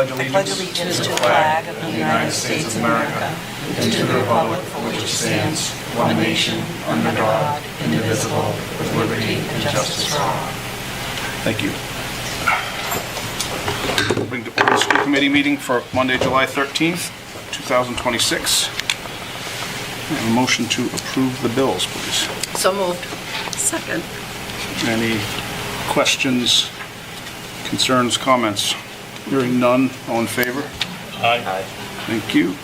pledge allegiance to the flag of the United States of America and to the republic for which it stands, one nation, under God, indivisible, with liberty and justice for all. Thank you. Bring to order the school committee meeting for Monday, July 13th, 2026. A motion to approve the bills, please. So moved. Second. Any questions, concerns, comments? Hearing none, all in favor? Aye. Thank you.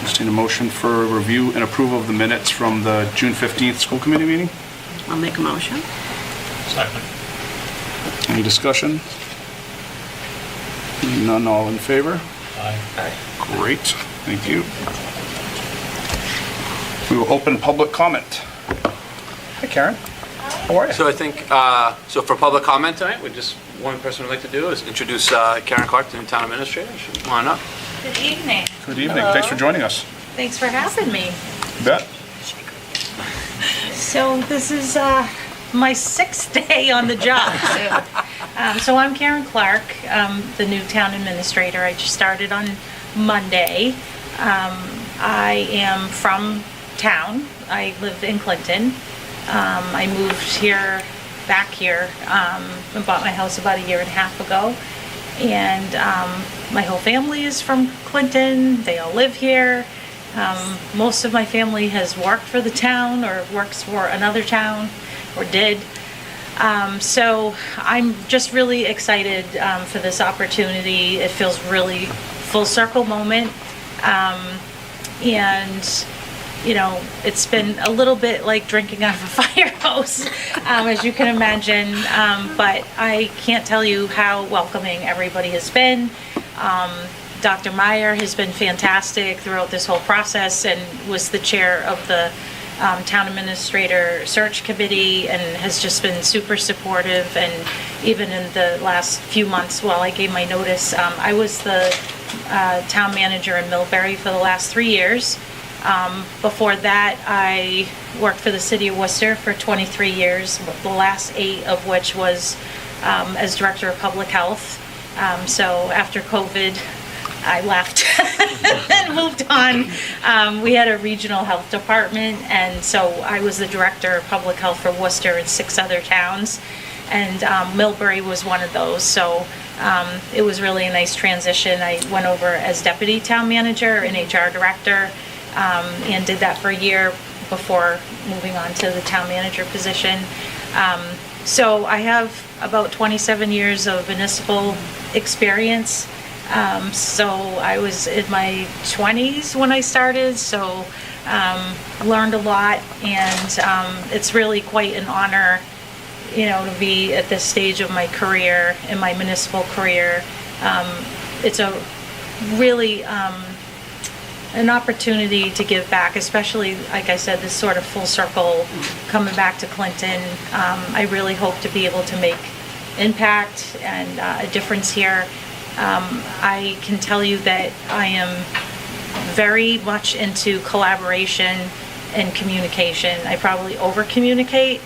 Entertain a motion for review and approval of the minutes from the June 15th school committee meeting. I'll make a motion. Second. Any discussion? Hearing none, all in favor? Aye. Great, thank you. We will open public comment. Hi, Karen. How are you? So I think, so for public comment tonight, one person we'd like to do is introduce Karen Clark, the new town administrator. She come on up. Good evening. Good evening. Hello. Thanks for joining us. Thanks for having me. You bet. So this is my 6th day on the job. So I'm Karen Clark, the new town administrator. I just started on Monday. I am from town. I live in Clinton. I moved back here, and bought my house about 1.5 years ago. And my whole family is from Clinton. They all live here. Most of my family has worked for the town or works for another town or did. So I'm just really excited for this opportunity. It feels really full circle moment. And you know, it's been a little bit like drinking out of a fire hose, as you can imagine, but I can't tell you how welcoming everybody has been. Dr. Meyer has been fantastic throughout this whole process and was the chair of the town administrator search committee and has just been super supportive. And even in the last few months while I gave my notice, I was the town manager in Millbury for the last 3 years. Before that, I worked for the city of Worcester for 23 years, the last 8 of which was as director of public health. So after COVID, I left and moved on. We had a regional health department, and so I was the director of public health for Worcester and 6 other towns, and Millbury was one of those. So it was really a nice transition. I went over as deputy town manager and HR director. And did that for a year before moving on to the town manager position. So I have about 27 years of municipal experience. So I was in my 20s when I started, so I learned a lot, and it's really quite an honor, you know, to be at this stage of my career, in my municipal career. It's a really an opportunity to give back, especially, like I said, this sort of full circle coming back to Clinton. I really hope to be able to make impact and a difference here. I can tell you that I am very much into collaboration and communication. I probably over communicate,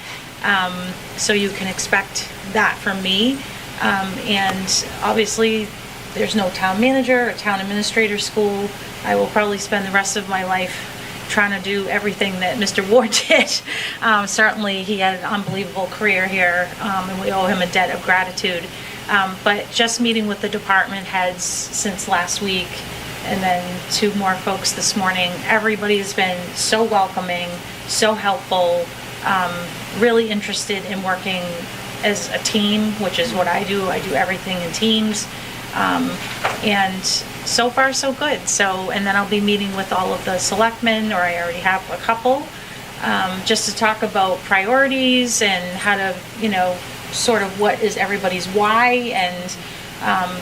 so you can expect that from me. And obviously there's no town manager or town administrator school. I will probably spend the rest of my life trying to do everything that Mr. Ward did. Certainly he had an unbelievable career here, and we owe him a debt of gratitude. But just meeting with the department heads since last week, and then 2 more folks this morning, everybody has been so welcoming, so helpful, really interested in working as a team, which is what I do. I do everything in teams. And so far so good. So, and then I'll be meeting with all of the selectmen, or I already have a couple, just to talk about priorities and how to, you know, sort of what is everybody's why, and,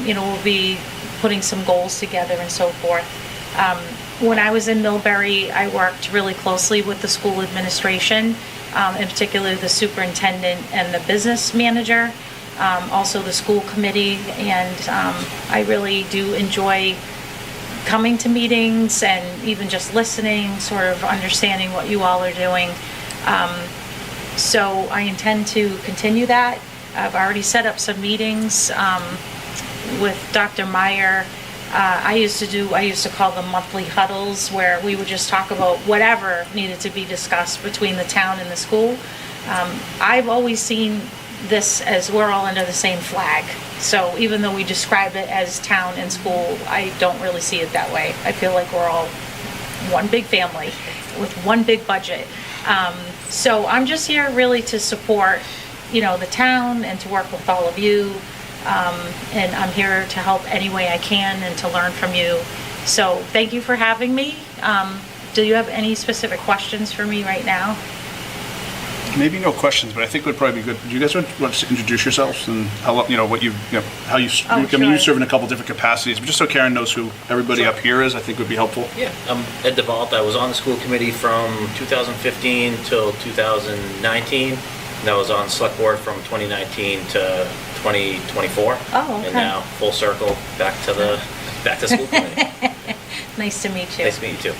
you know, we'll be putting some goals together and so forth. When I was in Millbury, I worked really closely with the school administration, in particular the superintendent and the business manager. Also the school committee, and I really do enjoy coming to meetings and even just listening, sort of understanding what you all are doing. So I intend to continue that. I've already set up some meetings with Dr. Meyer, I used to call them monthly huddles, where we would just talk about whatever needed to be discussed between the town and the school. I've always seen this as we're all under the same flag. So even though we describe it as town and school, I don't really see it that way. I feel like we're all one big family with one big budget. So I'm just here really to support, the town and to work with all of you. And I'm here to help any way I can and to learn from you. So thank you for having me. Do you have any specific questions for me right now? Maybe no questions, but I think it would probably be good. Do you guys want to introduce yourselves and how, what how you, Oh, I mean, you sure. serve in a couple different capacities, but just so Karen knows who everybody up here is, I think would be helpful. Yeah, I'm Ed DeVault. I was on the school committee from 2015 till 2019. And I was on select board from 2019 to 2024. Oh, okay. And now full circle back to school committee. Nice to meet you. Nice to meet you too.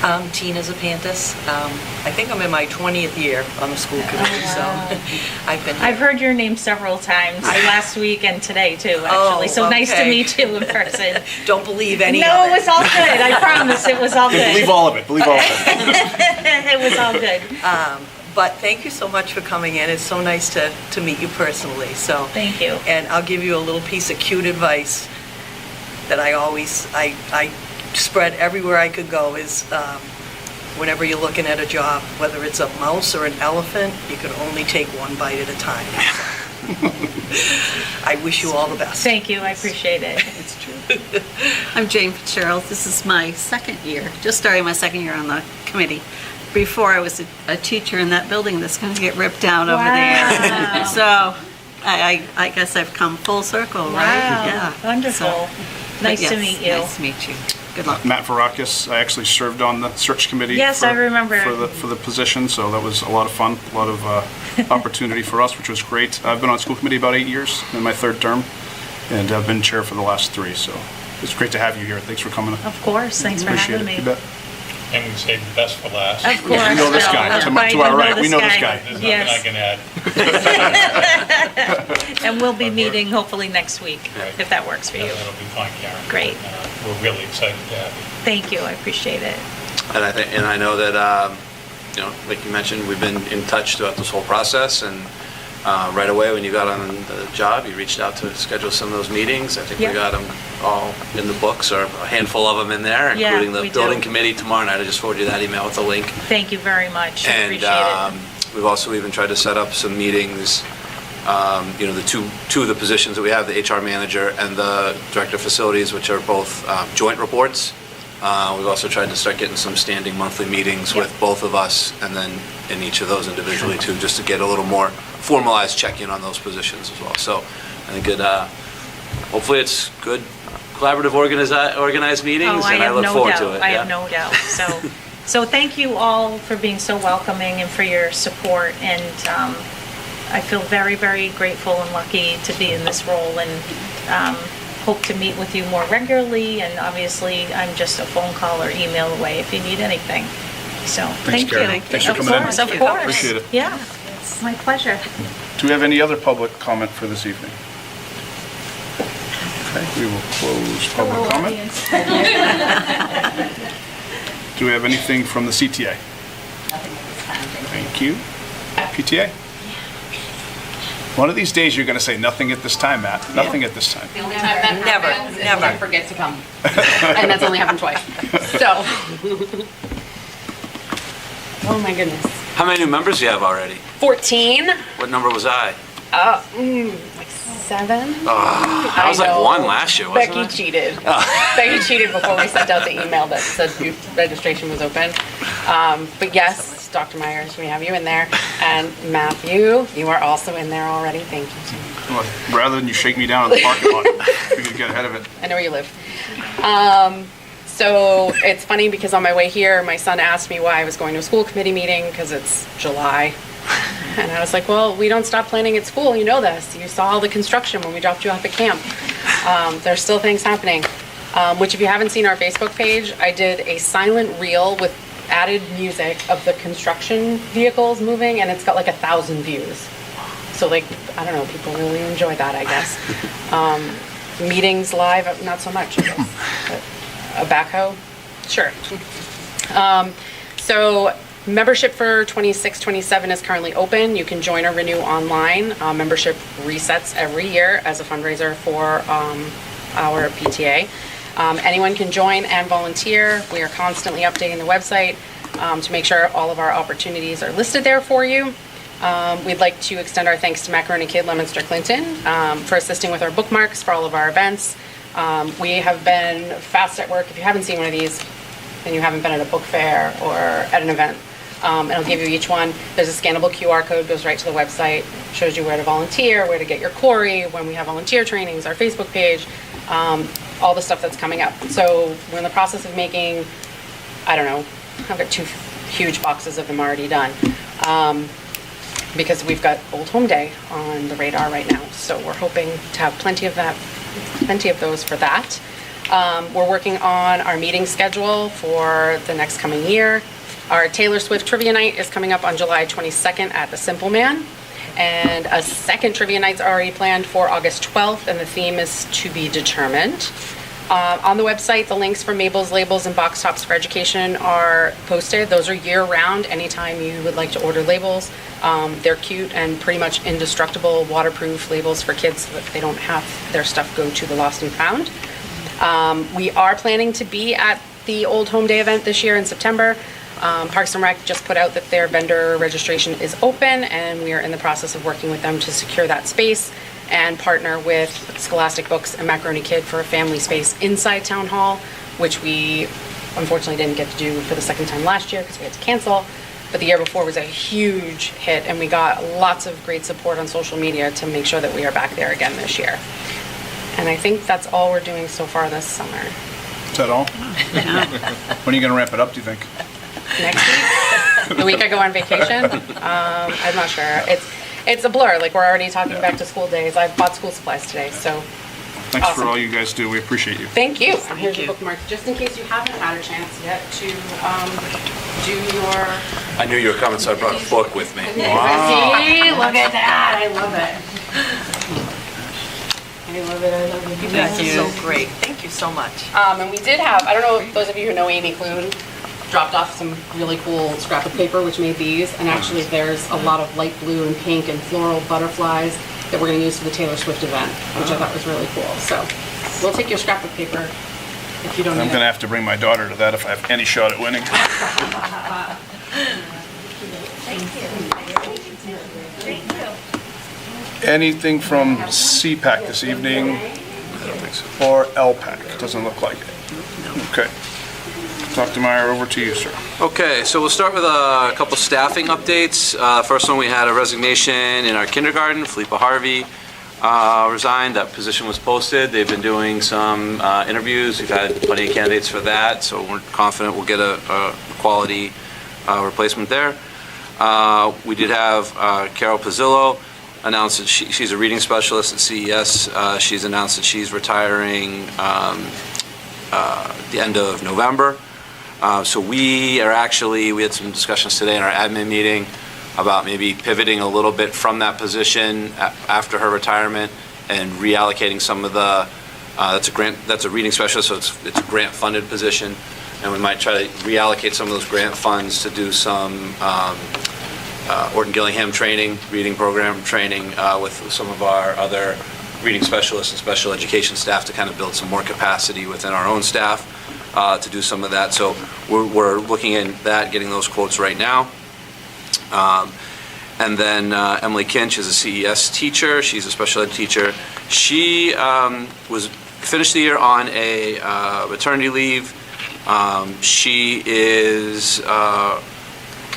I'm Tina Zapantis. I think I'm in my 20th year on the school committee, so I've been here. I've heard your name several times last week and today too, actually. So nice to okay. meet you in person. Don't believe any No, of it was all good. I promise it was all Yeah, believe good. all of it. Believe all of it. It was all good. But thank you so much for coming in. It's so nice to meet you personally, so. Thank you. And I'll give you a little piece of cute advice that I spread everywhere I could go is whenever you're looking at a job, whether it's a mouse or an elephant, you can only take one bite at a time. I wish you all the best. Thank you. I appreciate it. It's true. I'm Jane Fitzgerald. This is my second year, just starting my second year on the committee. Before I was a teacher in that building that's going to get ripped down over Wow. there. So I guess I've come full circle, right? Wow. Yeah. Wonderful. But Nice to yes, meet you. Nice to meet you. Good luck. Matt Varakis, I actually served on the search committee. Yes, I remember. For the position, so that was a lot of fun, a lot of opportunity for us, which was great. I've been on school committee about 8 years, in my third term, and I've been chair for the last 3, so it's great to have you here. Thanks for coming. Of course. Thanks for Appreciate having it. me. You bet. And we saved the best for last. Of course. We know this Bill. guy. To Right, our you right, we know this guy. There's nothing I Yes. can add. And we'll be meeting hopefully next week, if that works for you. That'll be fine, Karen. Great. We're really excited to have you. Thank you. I appreciate it. And I know that, like you mentioned, we've been in touch throughout this whole process, and right away when you got on the job, you reached out to schedule some of those meetings. I think Yeah. we got them all in the books, or a handful of them in there, Yeah, including the we do. building committee tomorrow night. I just forwarded you that email with the link. Thank you very much. I And appreciate it. we've also even tried to set up some meetings, the two of the positions that we have, the HR manager and the director of facilities, which are both joint reports. We've also tried to start getting some standing monthly meetings with both of us, and then in each of those individually too, just to get a little more formalized check-in on those positions as well. So I think hopefully it's good, collaborative, organized meetings, and I look forward to it. I have no doubt. So thank you all for being so welcoming and for your support. And I feel very, very grateful and lucky to be in this role, and hope to meet with you more regularly. And obviously, I'm just a phone call or email away if you need anything. So thank you. Karen. Thanks for Of coming in. course, of course. Appreciate it. Yeah, it's my pleasure. Do we have any other public comment for this evening? Okay, we will close public comment. Do we have anything from the CTA? Thank you. PTA? One of these days, you're going to say nothing at this time, Matt. Nothing at this time. The only time that Never, happens is never. when I forget to come. And that's only happened twice. So. Oh my goodness. How many new members do you have already? 14? What number was I? Like 7? I was like know. 1 last year, wasn't Becky I? cheated. Becky cheated before we sent out the email that said registration was open. But yes, Dr. Myers, we have you in there. And Matthew, you are also in there already. Thank you so much. Well, rather than you shake me down in the parking lot, we could get ahead of it. I know where you live. So it's funny because on my way here, my son asked me why I was going to a school committee meeting because it's July. And I was like, well, we don't stop planning at school. You know this. You saw all the construction when we dropped you off at camp. There's still things happening, which if you haven't seen our Facebook page, I did a silent reel with added music of the construction vehicles moving, and it's got like 1,000 views. So like, I don't know, people really enjoy that, I guess. Meetings live, not so much, I guess. But a backhoe, sure. So membership for 26-27 is currently open. You can join or renew online. Membership resets every year as a fundraiser for our PTA. Anyone can join and volunteer. We are constantly updating the website to make sure all of our opportunities are listed there for you. We'd like to extend our thanks to Macaroni Kid Leominster Clinton for assisting with our bookmarks for all of our events. We have been fast at work. If you haven't seen one of these and you haven't been at a book fair or at an event, it'll give you each one. There's a scannable QR code, goes right to the website, shows you where to volunteer, where to get your Corey, when we have volunteer trainings, our Facebook page, all the stuff that's coming up. So we're in the process of making, I don't know, I've got 2 huge boxes of them already done. Because we've got Old Home Day on the radar right now. So we're hoping to have plenty of those for that. We're working on our meeting schedule for the next coming year. Our Taylor Swift Trivia Night is coming up on July 22nd at the Simple Man. And a second trivia night's already planned for August 12th, and the theme is to be determined. On the website, the links for Mabel's Labels and Box Tops for Education are posted. Those are year-round, anytime you would like to order labels. They're cute and pretty much indestructible, waterproof labels for kids so that they don't have their stuff go to the lost and found. We are planning to be at the Old Home Day event this year in September. Parks and Rec just put out that their vendor registration is open, and we are in the process of working with them to secure that space and partner with Scholastic Books and Macaroni Kid for a family space inside Town Hall, which we unfortunately didn't get to do for the second time last year because we had to cancel. But the year before was a huge hit, and we got lots of great support on social media to make sure that we are back there again this year. And I think that's all we're doing so far this summer. Is that all? When are you going to ramp it up, do you think? Next week? The week I go on vacation? I'm not sure. It's a blur. Like, we're already talking back to school days. I bought school supplies today, so. Thanks Awesome. for all you guys do. We appreciate you. Thank you. Here's your bookmark, just in case you haven't had a chance yet to do your. I knew you were coming, so I brought a book with me. See, look at that. I love it. I love it. I love it. You guys are so great. Thank you so much. And we did have, I don't know if those of you who know Amy Clune, dropped off some really cool scrap of paper which made these, and actually there's a lot of light blue and pink and floral butterflies that we're going to use for the Taylor Swift event, which I thought was really cool. So we'll take your scrap of paper if you don't I'm need going to it. have to bring my daughter to that if I have any shot at winning. Anything from SEPAC this evening or ELPAC? Doesn't look like it. Okay. Dr. Meyer, over to you, sir. Okay, so we'll start with a couple staffing updates. First one, we had a resignation in our kindergarten. Philippa Harvey resigned. That position was posted. They've been doing some interviews. We've had plenty of candidates for that, so we're confident we'll get a quality replacement there. We did have Carol Pizzillo announce that she's a reading specialist at CES. She's announced that she's retiring the end of November. So we had some discussions today in our admin meeting about maybe pivoting a little bit from that position after her retirement and reallocating some of the, that's a reading specialist, so it's a grant-funded position, and we might try to reallocate some of those grant funds to do some Orton Gillingham training, reading program training with some of our other reading specialists and special education staff to kind of build some more capacity within our own staff to do some of that. So we're looking at that, getting those quotes right now. And then Emily Kinch is a CES teacher. She's a special ed teacher. She finished the year on a maternity leave. She is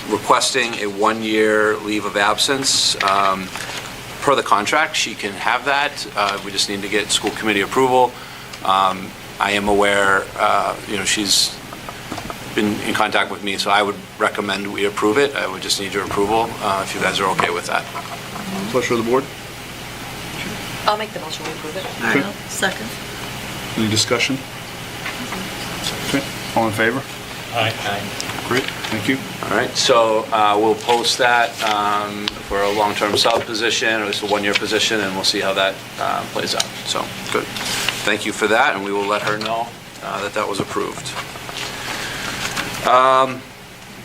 requesting a 1-year leave of absence. Per the contract, she can have that. We just need to get school committee approval. I am aware, she's been in contact with me, so I would recommend we approve it. I would just need your approval if you guys are okay with that. Pleasure of the board. I'll make the motion, we approve it. All right, second. Any discussion? Okay. All in favor? Aye. Great, thank you. All right, so we'll post that for a long-term sub position, or at least a one-year position, and we'll see how that plays out. So, good. Thank you for that, and we will let her know that that was approved.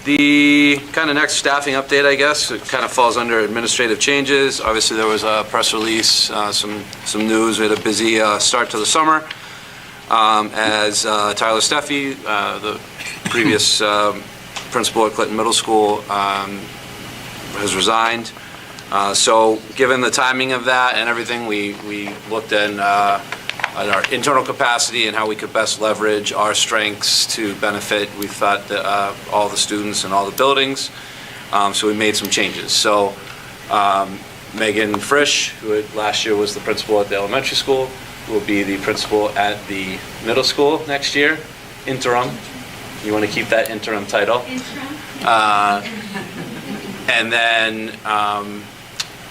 The kind of next staffing update, I guess, it kind of falls under administrative changes. Obviously, there was a press release, some news. We had a busy start to the summer as Tyler Steffi, the previous principal at Clinton Middle School, has resigned. So given the timing of that and everything, we looked at our internal capacity and how we could best leverage our strengths to benefit, we thought, all the students and all the buildings. So we made some changes. So Megan Frisch, who last year was the principal at the elementary school, will be the principal at the middle school next year, interim. You want to keep that interim title. Interim. And then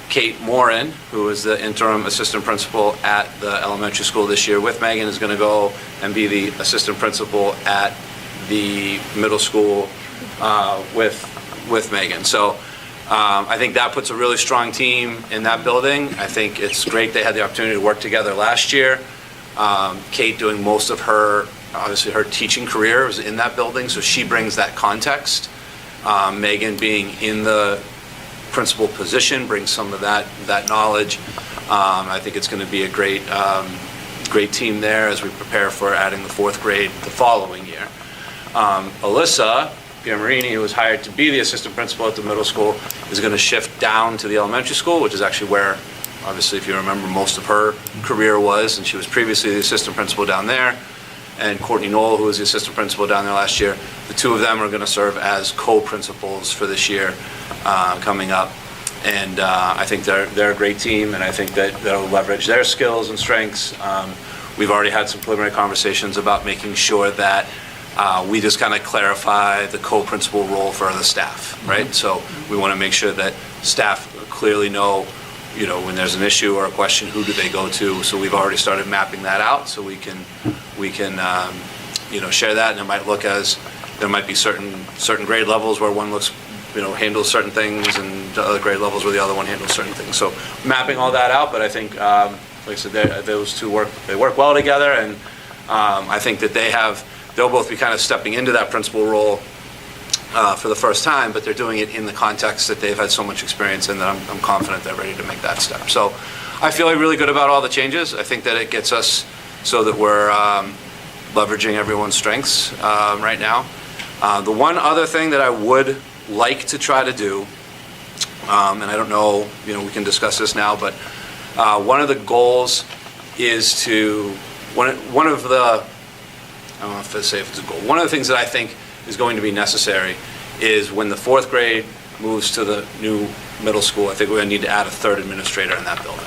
Kate Morin, who is the interim assistant principal at the elementary school this year with Megan, is going to go and be the assistant principal at the middle school with Megan. So I think that puts a really strong team in that building. I think it's great they had the opportunity to work together last year. Kate doing most of her, obviously her teaching career was in that building, so she brings that context. Megan being in the principal position brings some of that knowledge. I think it's going to be a great team there as we prepare for adding the fourth grade the following year. Alyssa Piermarini, who was hired to be the assistant principal at the middle school, is going to shift down to the elementary school, which is actually where, obviously, if you remember, most of her career was, and she was previously the assistant principal down there. And Courtney Knoll, who was the assistant principal down there last year, the two of them are going to serve as co-principals for this year coming up. And I think they're a great team, and I think that they'll leverage their skills and strengths. We've already had some preliminary conversations about making sure that we just kind of clarify the co-principal role for the staff, right? So we want to make sure that staff clearly know, when there's an issue or a question, who do they go to? So we've already started mapping that out, so we can share that. And it might look as there might be certain grade levels where one looks, handles certain things, and the other grade levels where the other one handles certain things. So mapping all that out, but I think, like I said, those two work well together, and I think that they'll both be kind of stepping into that principal role for the first time, but they're doing it in the context that they've had so much experience in that I'm confident they're ready to make that step. So I feel really good about all the changes. I think that it gets us so that we're leveraging everyone's strengths right now. The one other thing that I would like to try to do, and I don't know, we can discuss this now, but one of the goals is to, one of the, I don't know if to say if it's a goal, one of the things that I think is going to be necessary is when the fourth grade moves to the new middle school, I think we're going to need to add a third administrator in that building.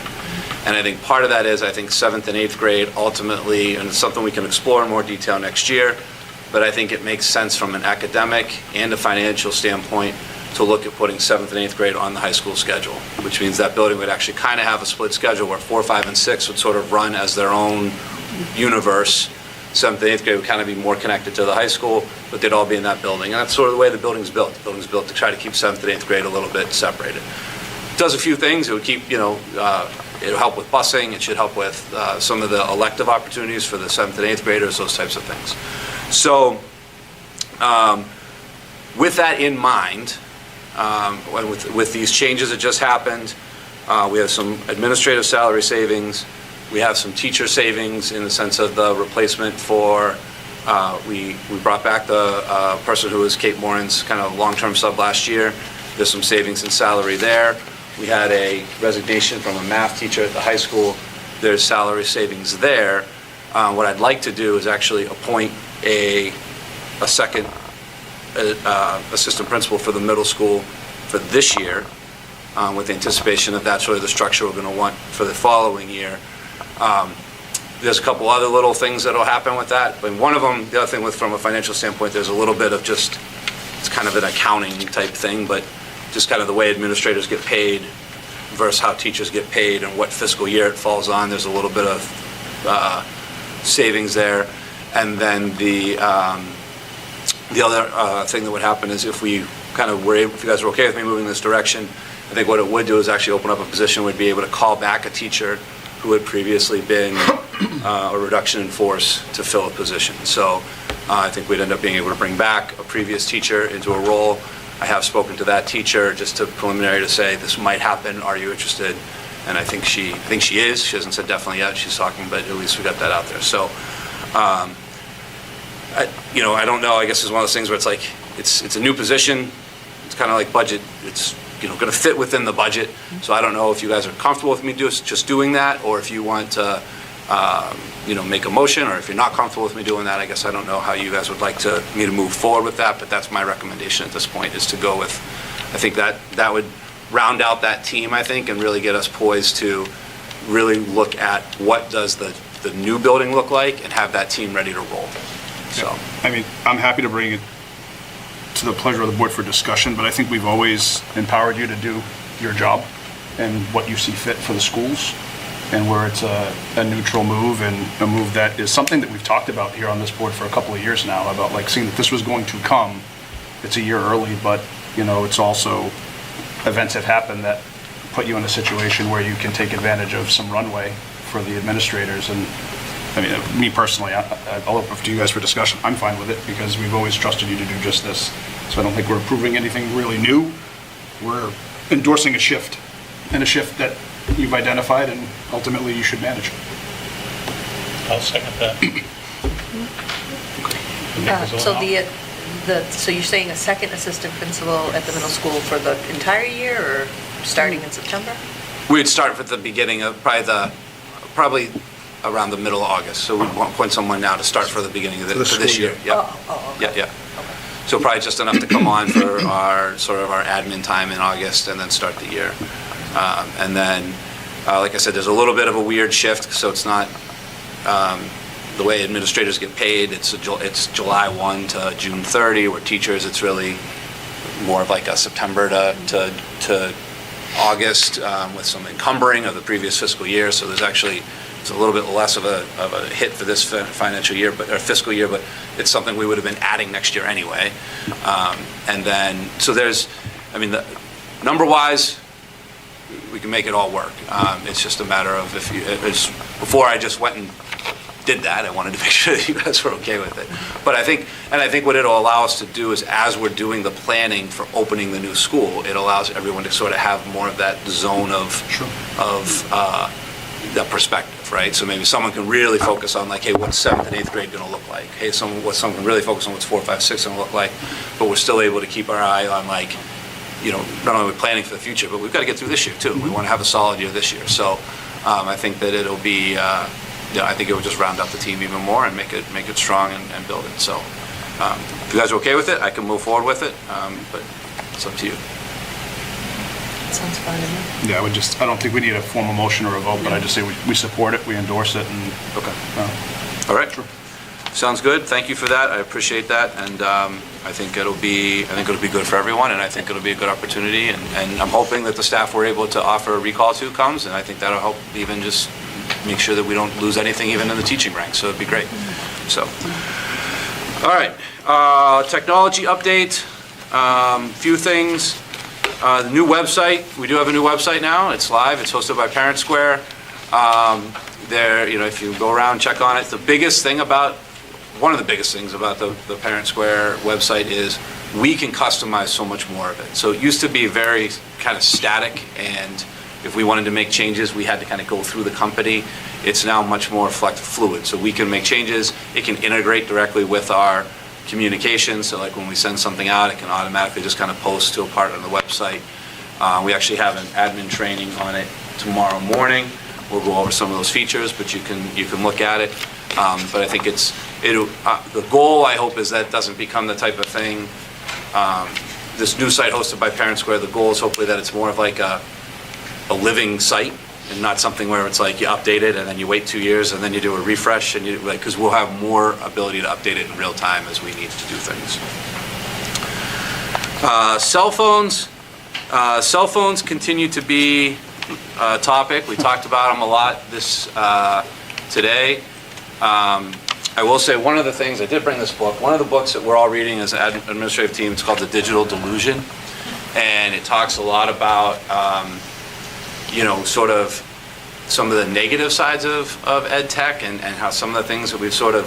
And I think part of that is, I think 7th and 8th grade ultimately, and it's something we can explore in more detail next year, but I think it makes sense from an academic and a financial standpoint to look at putting 7th and 8th grade on the high school schedule, which means that building would actually kind of have a split schedule where 4, 5, and 6 would sort of run as their own universe. 7th and 8th grade would kind of be more connected to the high school, but they'd all be in that building. And that's sort of the way the building's built. The building's built to try to keep 7th and 8th grade a little bit separated. It does a few things. It would keep, it'll help with busing. It should help with some of the elective opportunities for the 7th and 8th graders, those types of things. So with that in mind, with these changes that just happened, we have some administrative salary savings. We have some teacher savings in the sense of the replacement for, we brought back the person who was Kate Morin's kind of long-term sub last year. There's some savings in salary there. We had a resignation from a math teacher at the high school. There's salary savings there. What I'd like to do is actually appoint a second assistant principal for the middle school for this year, with the anticipation that that's really the structure we're going to want for the following year. There's a couple other little things that will happen with that. But one of them, the other thing from a financial standpoint, there's a little bit of just, it's kind of an accounting type thing, but just kind of the way administrators get paid versus how teachers get paid and what fiscal year it falls on. There's a little bit of savings there. And then the The other thing that would happen is if we kind of were able, if you guys were okay with me moving this direction, I think what it would do is actually open up a position, we'd be able to call back a teacher who had previously been a reduction in force to fill a position. So I think we'd end up being able to bring back a previous teacher into a role. I have spoken to that teacher just to preliminary to say this might happen. Are you interested? And I think she is. She hasn't said definitely yet. She's talking, but at least we got that out there. So, I don't know. I guess it's one of those things where it's like it's a new position. It's kind of like budget. It's going to fit within the budget. So I don't know if you guys are comfortable with me just doing that, or if you want to make a motion, or if you're not comfortable with me doing that. I guess I don't know how you guys would like me to move forward with that, but that's my recommendation at this point, is to go with. I think that would round out that team, I think, and really get us poised to really look at what does the new building look like and have that team ready to roll. So, I mean, I'm happy to bring it to the pleasure of the board for discussion, but I think we've always empowered you to do your job and what you see fit for the schools, and where it's a neutral move, and a move that is something that we've talked about here on this board for a couple of years now, about like seeing that this was going to come. It's a year early, but it's also events have happened that put you in a situation where you can take advantage of some runway for the administrators. And I mean, me personally, I'll open up to you guys for discussion. I'm fine with it because we've always trusted you to do just this. So I don't think we're approving anything really new. We're endorsing a shift, and a shift that you've identified and ultimately you should manage. I'll second that. So you're saying a second assistant principal at the middle school for the entire year, or starting in September? We'd start at the beginning of probably around the middle of August. So we'd appoint someone now to start for the beginning of for this year. Yeah. Oh, okay. Yeah. So probably just enough to come on for our admin time in August, and then start the year. And then, like I said, there's a little bit of a weird shift, so it's not the way administrators get paid. It's July 1 to June 30, where teachers, it's really more of like a September to August, with some encumbering of the previous fiscal year. So it's a little bit less of a hit for this financial year, or fiscal year, but it's something we would have been adding next year anyway. And then, so number-wise, we can make it all work. It's just a matter of before I just went and did that, I wanted to make sure that you guys were okay with it. But I think what it'll allow us to do is, as we're doing the planning for opening the new school, it allows everyone to sort of have more of that zone of that perspective, right? So maybe someone can really focus on like, hey, what's 7th and 8th grade going to look like? Hey, someone can really focus on what's 4, 5, 6 going to look like, but we're still able to keep our eye on like, not only planning for the future, but we've got to get through this year too. We want to have a solid year this year. So I think that it'll be, I think it will just round out the team even more and make it strong and build it. So if you guys are okay with it, I can move forward with it, but it's up to you. Sounds fine to me. Yeah, I don't think we need a formal motion or a vote, but I just say we support it, we endorse it, and. Okay. All right. Sure. Sounds good. Thank you for that. I appreciate that, and I think it'll be good for everyone, and I think it'll be a good opportunity, and I'm hoping that the staff we're able to offer a recall to comes, and I think that'll help even just make sure that we don't lose anything even in the teaching ranks. So it'd be great. So, all right. Technology update. Few things. The new website, we do have a new website now. It's live. It's hosted by Parent Square. If you go around, check on it. One of the biggest things about the Parent Square website is we can customize so much more of it. So it used to be very kind of static, and if we wanted to make changes, we had to kind of go through the company. It's now much more fluid. So we can make changes. It can integrate directly with our communication, so like when we send something out, it can automatically just kind of post to a part on the website. We actually have an admin training on it tomorrow morning. We'll go over some of those features, but you can look at it. But I think the goal, I hope, is that it doesn't become the type of thing. This new site hosted by Parent Square, the goal is hopefully that it's more of like a living site, and not something where it's like you update it and then you wait 2 years and then you do a refresh, and because we'll have more ability to update it in real time as we need to do things. Cell phones continue to be a topic. We talked about them a lot today. I I will say one of the things, I did bring this book, one of the books that we're all reading as an administrative team, it's called The Digital Delusion. And it talks a lot about, sort of some of the negative sides of ed tech and how some of the things that we've sort of,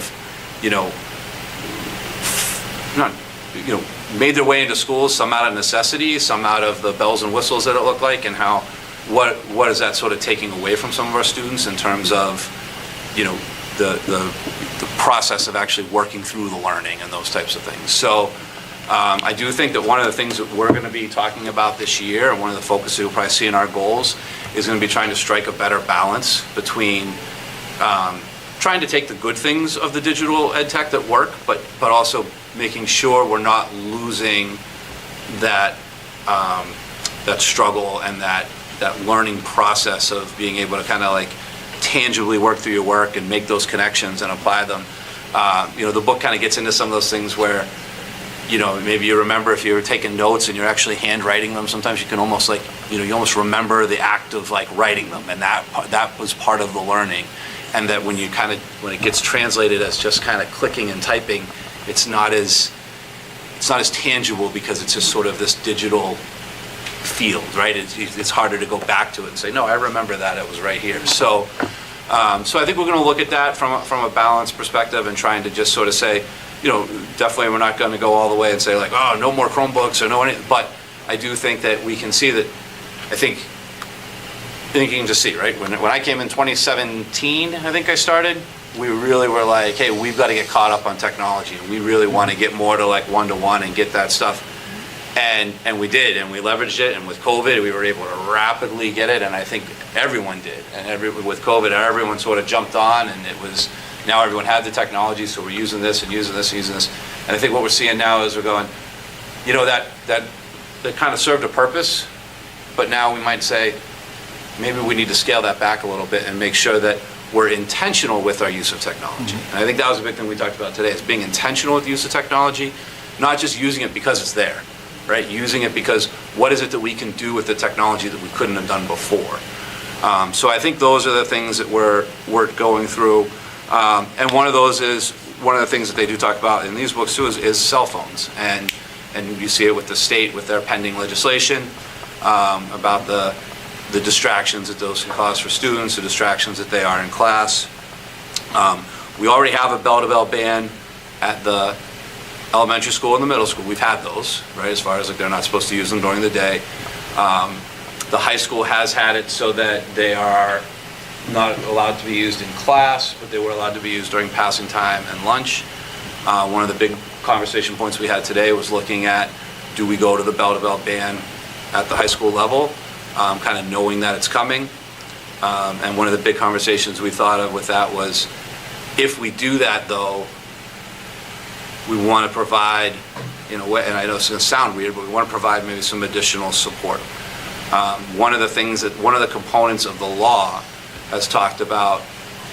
made their way into schools, some out of necessity, some out of the bells and whistles that it looked like, and how, what is that sort of taking away from some of our students in terms of, the process of actually working through the learning and those types of things. So I do think that one of the things that we're going to be talking about this year, and one of the focuses you'll probably see in our goals, is going to be trying to strike a better balance between trying to take the good things of the digital ed tech that work, but also making sure we're not losing that that struggle and that learning process of being able to kind of like tangibly work through your work and make those connections and apply them. The book kind of gets into some of those things where, maybe you remember if you were taking notes and you're actually handwriting them, sometimes you can almost like, you almost remember the act of like writing them, and that was part of the learning. And that when it gets translated as just kind of clicking and typing, it's not as tangible because it's just sort of this digital field, right? It's harder to go back to it and say, no, I remember that, it was right here. So I think we're going to look at that from a balanced perspective and trying to just sort of say, definitely we're not going to go all the way and say like, oh, no more Chromebooks or no anything. But I do think that we can see that, I think you can just see, right? When I came in 2017, I think I started, we really were like, hey, we've got to get caught up on technology. And we really want to get more to like one-to-one and get that stuff. And we did, and we leveraged it, and with COVID, we were able to rapidly get it, and I think everyone did. And with COVID, everyone sort of jumped on, and it was, now everyone had the technology, so we're using this and using this and using this. And I think what we're seeing now is we're going, that kind of served a purpose, but now we might say, maybe we need to scale that back a little bit and make sure that we're intentional with our use of technology. And I think that was a big thing we talked about today, is being intentional with the use of technology, not just using it because it's there. Right, using it because what is it that we can do with the technology that we couldn't have done before? So I think those are the things that we're going through. And one of those is, one of the things that they do talk about in these books too is cell phones. And you see it with the state, with their pending legislation, about the distractions that those can cause for students, the distractions that they are in class. We already have a bell-to-bell ban at the elementary school and the middle school. We've had those, right, as far as like they're not supposed to use them during the day. The high school has had it so that they are not allowed to be used in class, but they were allowed to be used during passing time and lunch. One of the big conversation points we had today was looking at, do we go to the bell-to-bell ban at the high school level, kind of knowing that it's coming. And one of the big conversations we thought of with that was, if we do that though, we want to provide, and I know it's going to sound weird, but we want to provide maybe some additional support. One of the components of the law has talked about,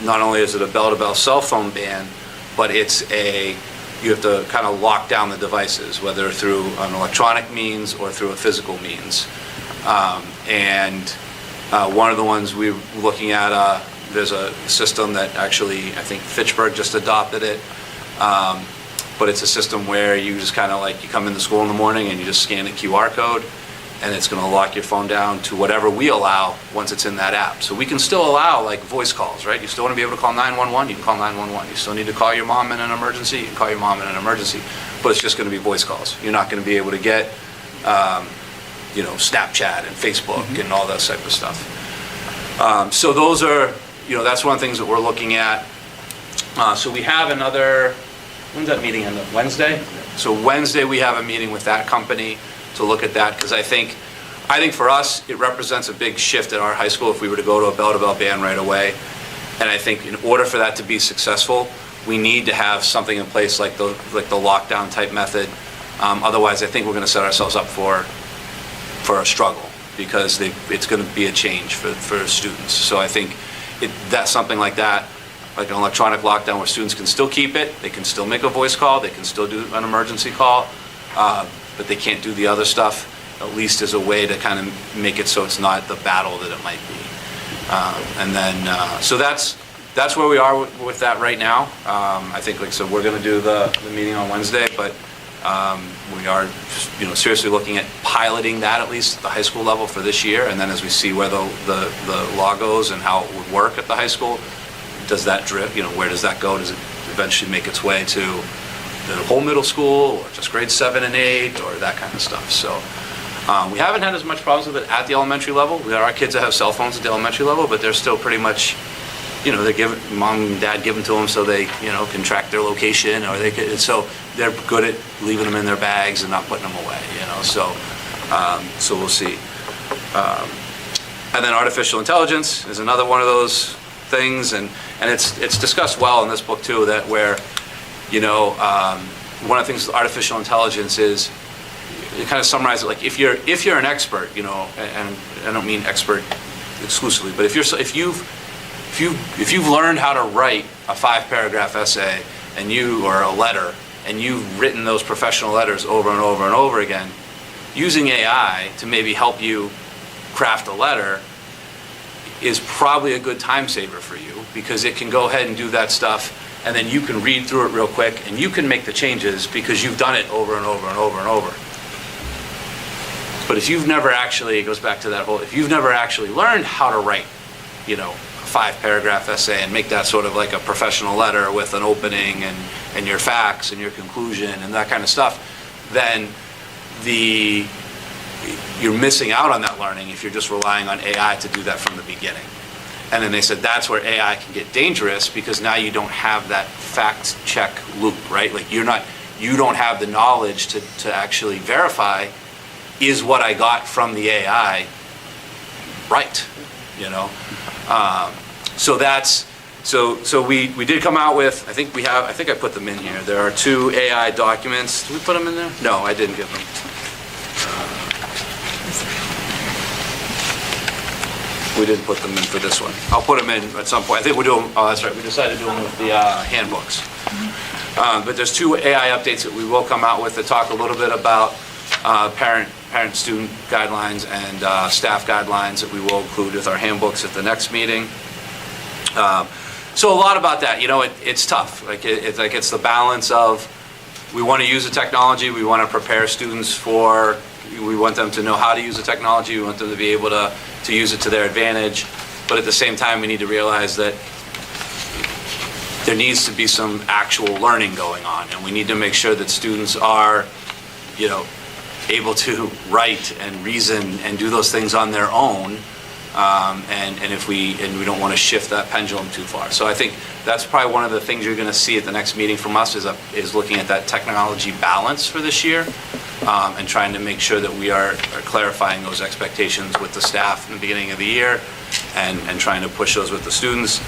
not only is it a bell-to-bell cell phone ban, but you have to kind of lock down the devices, whether through an electronic means or through a physical means. One of the ones we're looking at, there's a system that actually, I think Fitchburg just adopted it. But it's a system where you just kind of like, you come into school in the morning and you just scan a QR code, and it's going to lock your phone down to whatever we allow once it's in that app. So we can still allow like voice calls, right? You still want to be able to call 911, you can call 911. You still need to call your mom in an emergency, you can call your mom in an emergency, but it's just going to be voice calls. You're not going to be able to get, Snapchat and Facebook and all that type of stuff. So those are, that's one of the things that we're looking at. So we have another, when's that meeting end up? Wednesday? So Wednesday we have a meeting with that company to look at that, because I think for us it represents a big shift at our high school if we were to go to a bell-to-bell ban right away. And I think in order for that to be successful, we need to have something in place like the lockdown type method. Otherwise, I think we're going to set ourselves up for a struggle, because it's going to be a change for students. So I think that's something like that. Like an electronic lockdown where students can still keep it, they can still make a voice call, they can still do an emergency call, but they can't do the other stuff, at least as a way to kind of make it so it's not the battle that it might be. So that's that's where we are with that right now. I think, like I said, we're going to do the meeting on Wednesday, but we are, seriously looking at piloting that at least at the high school level for this year, and then as we see where the law goes and how it would work at the high school, does that drift, where does that go? Does it eventually make its way to the whole middle school, or just grades 7 and 8, or that kind of stuff? So we haven't had as much problems with it at the elementary level. There are kids that have cell phones at the elementary level, but they're still pretty much, mom and dad give them to them so they, can track their location, or so they're good at leaving them in their bags and not putting them away, so we'll see. And then artificial intelligence is another one of those things, and it's discussed well in this book too, that where, one of the things with artificial intelligence is, it kind of summarizes it like, if you're an expert, and I don't mean expert exclusively, but if you've learned how to write a 5-paragraph essay or a letter, and you've written those professional letters over and over and over again, using AI to maybe help you craft a letter is probably a good time saver for you, because it can go ahead and do that stuff, and then you can read through it real quick, and you can make the changes because you've done it over and over and over and over. But if you've never actually, it goes back to that whole, if you've never actually learned how to write, a 5-paragraph essay and make that sort of like a professional letter with an opening and your facts and your conclusion and that kind of stuff, then you're missing out on that learning if you're just relying on AI to do that from the beginning. And then they said that's where AI can get dangerous, because now you don't have that fact check loop, right? Like you don't have the knowledge to actually verify, is what I got from the AI right, So we did come out with, I think I put them in here. There are 2 AI documents. Did we put them in there? No, I didn't give them. We didn't put them in for this one. I'll put them in at some point. I think we're doing, that's right, we decided to do them with the handbooks. But there's 2 AI updates that we will come out with that talk a little bit about parent-student guidelines and staff guidelines that we will include with our handbooks at the next meeting. So a lot about that, it's tough. It's the balance of, we want to use the technology, we want to prepare students we want them to know how to use the technology, we want them to be able to use it to their advantage, but at the same time we need to realize that there needs to be some actual learning going on, and we need to make sure that students are, able to write and reason and do those things on their own, and we don't want to shift that pendulum too far. So I think that's probably one of the things you're going to see at the next meeting from us is looking at that technology balance for this year, and trying to make sure that we are clarifying those expectations with the staff in the beginning of the year, and trying to push those with the students.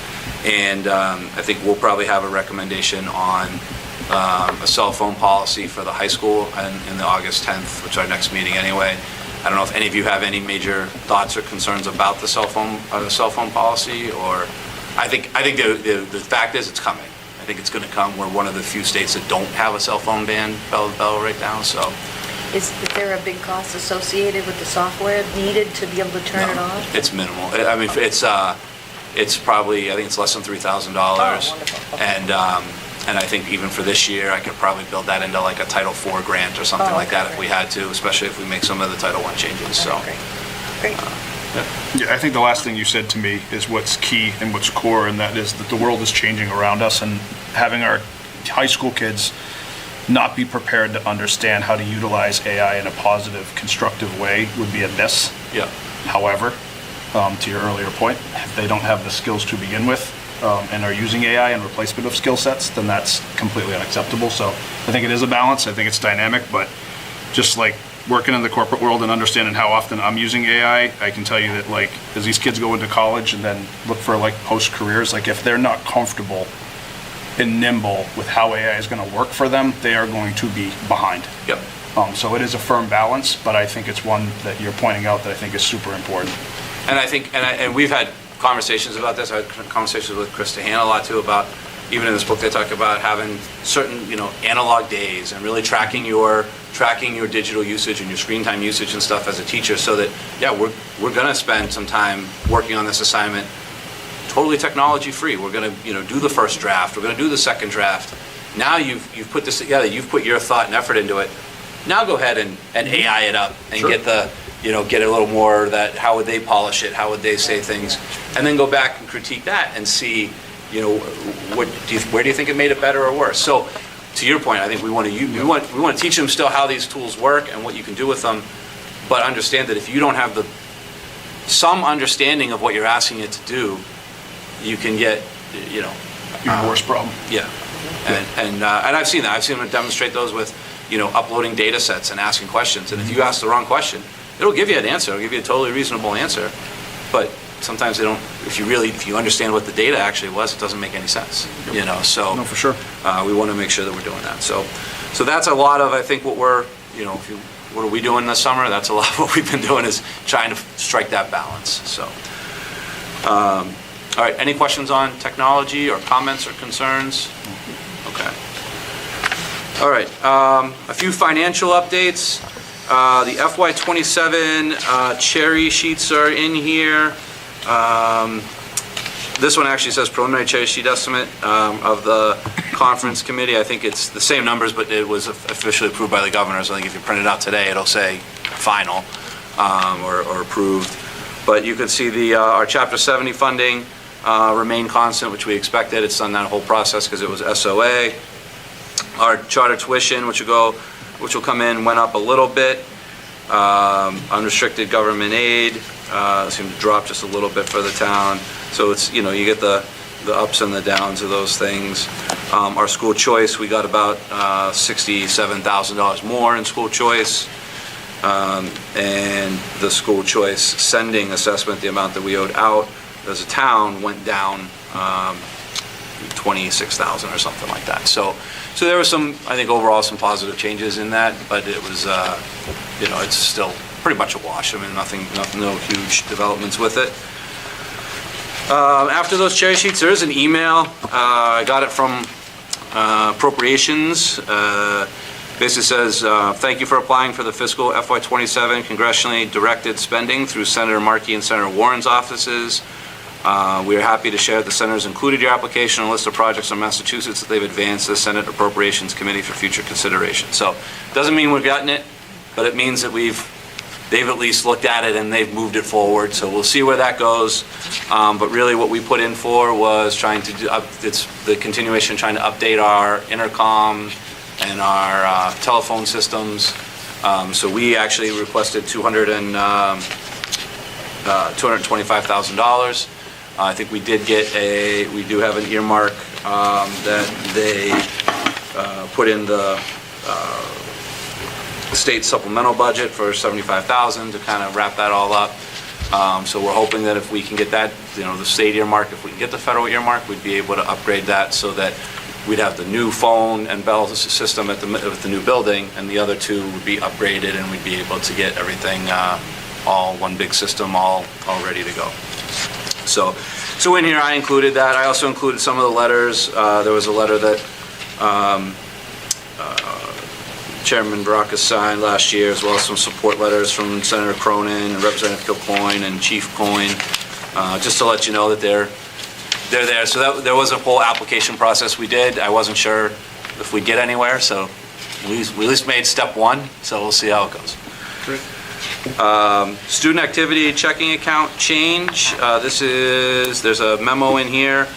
And I think we'll probably have a recommendation on a cell phone policy for the high school in the August 10th, which is our next meeting anyway. I don't know if any of you have any major thoughts or concerns about the cell phone policy, or I think the fact is it's coming. I think it's going to come. We're one of the few states that don't have a cell phone ban bell right now. So, is there a big cost associated with the software needed to be able to turn it off? It's minimal. I mean, it's probably, I think it's less than $3,000. Oh, wonderful. Okay. And I think even for this year, I could probably build that into like a Title IV grant or something like that if we had to, especially if we make some of the Title I changes. So, great. Yeah, I think the last thing you said to me is what's key and what's core, and that is that the world is changing around us, and having our high school kids not be prepared to understand how to utilize AI in a positive, constructive way would be a miss. Yeah. However, to your earlier point, if they don't have the skills to begin with, and are using AI in replacement of skill sets, then that's completely unacceptable. So I think it is a balance. I think it's dynamic, but just like working in the corporate world and understanding how often I'm using AI, I can tell you that like as these kids go into college and then look for like post careers, like if they're not comfortable and nimble with how AI is going to work for them, they are going to be behind. Yep. So it is a firm balance, but I think it's one that you're pointing out that I think is super important. And I think, and we've had conversations about this. I had conversations with Chris DeHaan a lot too about, even in this book they talk about having certain, analog days and really tracking your digital usage and your screen time usage and stuff as a teacher, so that, yeah, we're going to spend some time working on this assignment totally technology free. We're going to, do the first draft. We're going to do the second draft. Now you've put this together. You've put your thought and effort into it. Now go ahead and AI it up and Sure. get get a little more that, how would they polish it? How would they say things? And then go back and critique that and see, where do you think it made it better or worse? So to your point, I think we want to teach them still how these tools work and what you can do with them, but understand that if you don't have some understanding of what you're asking it to do, you can get, Even worse problem. yeah. And I've seen that. I've seen them demonstrate those with, uploading data sets and asking questions. And if you ask the wrong question, it'll give you an answer. It'll give you a totally reasonable answer. But sometimes they don't, if you understand what the data actually was, it doesn't make any sense, so. No, for sure. We want to make sure that we're doing that. So that's a lot of, I think, what we're, what are we doing this summer? That's a lot of what we've been doing, is trying to strike that balance, so. All right, any questions on technology or comments or concerns? Okay. All right, a few financial updates. The FY27 cherry sheets are in here. This one actually says preliminary cherry sheet estimate of the conference committee. I think it's the same numbers, but it was officially approved by the governor. So I think if you print it out today, it'll say final or approved. But you can see our Chapter 70 funding remain constant, which we expected. It's done that whole process because it was SOA. Our charter tuition, which will come in, went up a little bit. Unrestricted government aid seemed to drop just a little bit for the town. So it's, you get the ups and the downs of those things. Our school choice, we got about $67,000 more in school choice. And the school choice sending assessment, the amount that we owed out as a town, went down 26,000 or something like that. So there was some, I think overall, some positive changes in that, but it was, it's still pretty much a wash. I mean, no huge developments with it. After those cherry sheets, there is an email. I got it from Appropriations. Basically says, thank you for applying for the fiscal FY27 congressionally directed spending through Senator Markey and Senator Warren's offices. We are happy to share that the Senator's included your application on a list of projects in Massachusetts that they've advanced to the Senate Appropriations Committee for future consideration. So it doesn't mean we've gotten it, but it means that they've at least looked at it and they've moved it forward. So we'll see where that goes. But really what we put in for was trying to do, it's the continuation, trying to update our intercom and our telephone systems. So we actually requested $225,000. I think we do have an earmark that they put in the state supplemental budget for $75,000 to kind of wrap that all up. So we're hoping that if we can get that, the state earmark, if we can get the federal earmark, we'd be able to upgrade that so that we'd have the new phone and bell system at the new building, and the other two would be upgraded, and we'd be able to get everything all one big system, all ready to go. So in here I included that. I also included some of the letters. There was a letter that Chairman Baraka signed last year, as well as some support letters from Senator Cronin and Representative Kilcoyne and Chief Coyne, just to let you know that they're there. So there was a whole application process we did. I wasn't sure if we'd get anywhere, so we at least made step one, so we'll see how it goes. Great. Student activity checking account change. There's a memo in here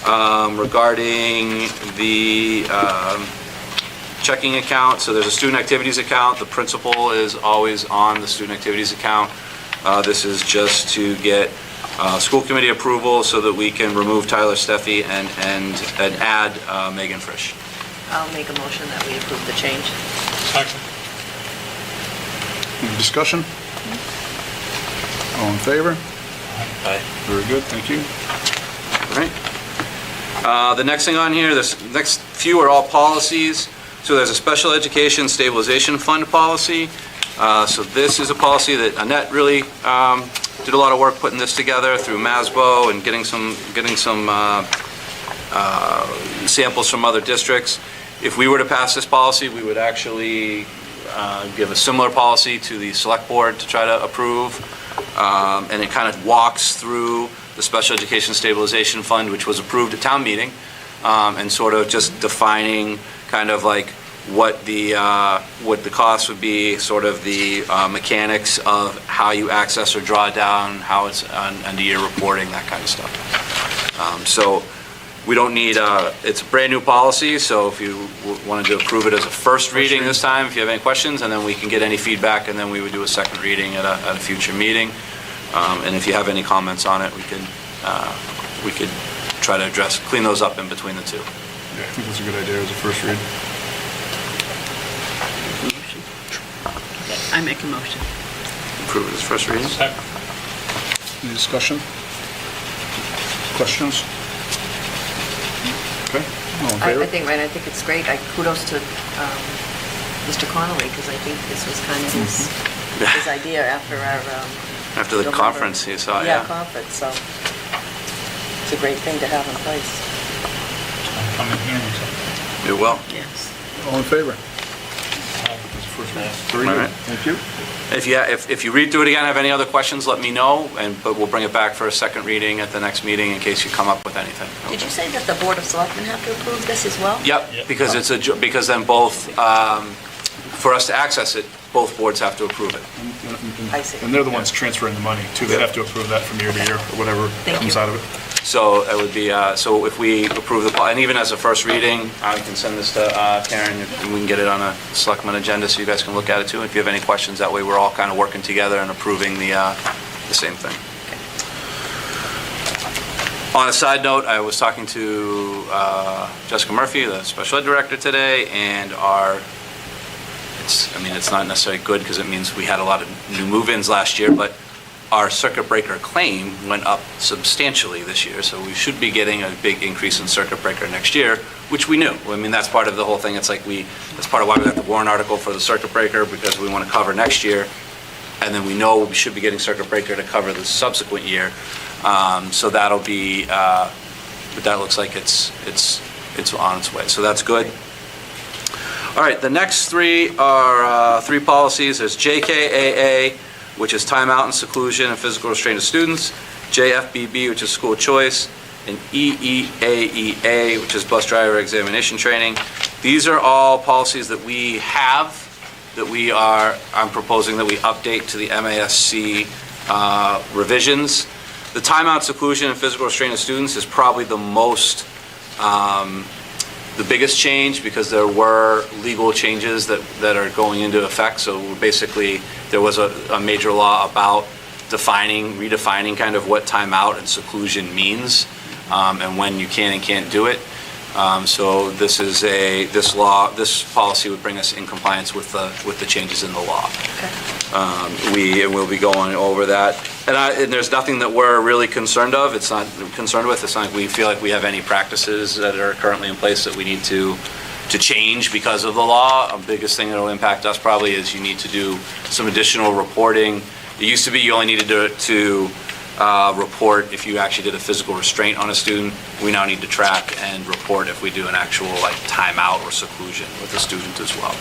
regarding the checking account. So there's a student activities account. The principal is always on the student activities account. This is just to get school committee approval so that we can remove Tyler Steffi and add Megan Frisch. I'll make a motion that we approve the change. Second. Any discussion? All in favor? Aye. Very good, thank you. All right. The next thing on here, this next few are all policies. So there's a special education stabilization fund policy. So this is a policy that Annette really did a lot of work putting this together through MASBO and getting some samples from other districts. If we were to pass this policy, we would actually give a similar policy to the select board to try to approve. and it kind of walks through the Special Education Stabilization Fund, which was approved at town meeting, and sort of just defining kind of like what the cost would be, sort of the mechanics of how you access or draw down, how it's under your reporting, that kind of stuff. So we don't need, it's a brand new policy, so if you wanted to approve it as a first reading this time, if you have any questions, and then we can get any feedback, and then we would do a second reading at a future meeting. And if you have any comments on it, we could try to clean those up in between the two. Yeah, I think that's a good idea as a first read. I make a motion. Approve it as first reading? Second. Any discussion? Questions? Okay, all in favor? I think, Ryan, I think it's great. Kudos to Mr. Connolly, because I think this was kind of his idea after our... After the November. conference, you saw, Yeah, yeah. conference, so it's a great thing to have in place. Come in here and say, It will. Yes. All in favor? "Aye." That's the first read. Very All good, right. thank you. If you read through it again, have any other questions, let me know, but we'll bring it back for a second reading at the next meeting in case you come up with anything. Did you say that the Board of Selectmen have to approve this as well? Yep, Yep. because then both, for us to access it, both boards have to approve it. I see. And they're the ones transferring the money too. They have to approve that from year to year, or whatever Thank comes you. out of it. So it would be, so if we approve and even as a first reading, I can send this to Karen, and we can get it on a selectmen agenda so you guys can look at it too. If you have any questions, that way we're all kind of working together and approving the same thing. On a side note, I was talking to Jessica Murphy, the special ed director today, and it's not necessarily good because it means we had a lot of new move-ins last year, but our circuit breaker claim went up substantially this year, so we should be getting a big increase in circuit breaker next year, which we knew. I mean, that's part of the whole thing. It's like that's part of why we got the warrant article for the circuit breaker, because we want to cover next year, and then we know we should be getting circuit breaker to cover the subsequent year. So that'll be, but that looks like it's on its way, so that's good. All right, the next three are three policies. There's JKAA, which is timeout and seclusion and physical restraint of students, JFBB, which is school choice, and EEAEA, which is bus driver examination training. These are all policies that we have, I'm proposing that we update to the MASC revisions. The timeout, seclusion, and physical restraint of students is probably the most, the biggest change, because there were legal changes that are going into effect. So basically, there was a major law about redefining kind of what timeout and seclusion means, and when you can and can't do it. So this policy would bring us in compliance with the changes in the law. Okay. We'll be going over that. And there's nothing that we're really concerned with. It's not like we feel like we have any practices that are currently in place that we need to change because of the law. The biggest thing that will impact us probably is you need to do some additional reporting. It used to be you only needed to report if you actually did a physical restraint on a student. We now need to track and report if we do an actual timeout or seclusion with a student as well.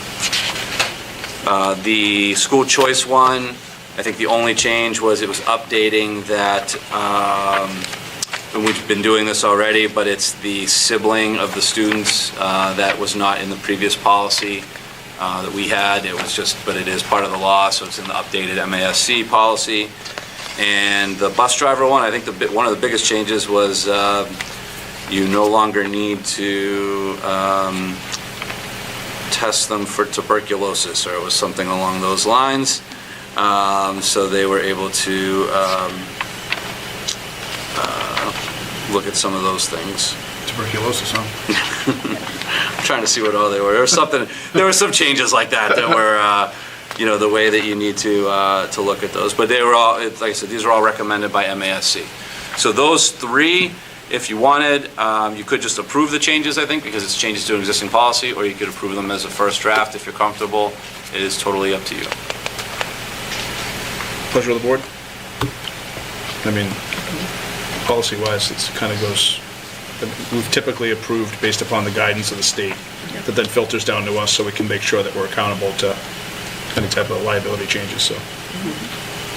The school choice one, I think the only change was it was updating that, and we've been doing this already, but it's the sibling of the students that was not in the previous policy that we had. But it is part of the law, so it's in the updated MASC policy. And the bus driver one, I think one of the biggest changes was you no longer need to test them for tuberculosis, or it was something along those lines. So they were able to look at some of those things. Tuberculosis, huh? I'm trying to see what all they were. There were some changes like that were, the way that you need to look at those. But they were all, like I said, these are all recommended by MASC. So those three, if you wanted, you could just approve the changes, I think, because it's changes to an existing policy, or you could approve them as a first draft if you're comfortable. It is totally up to you. Pleasure of the board. I mean, policy-wise, it kind of goes, we've typically approved based upon the guidance of the state, that then filters down to us so we can make sure that we're accountable to any type of liability changes, so.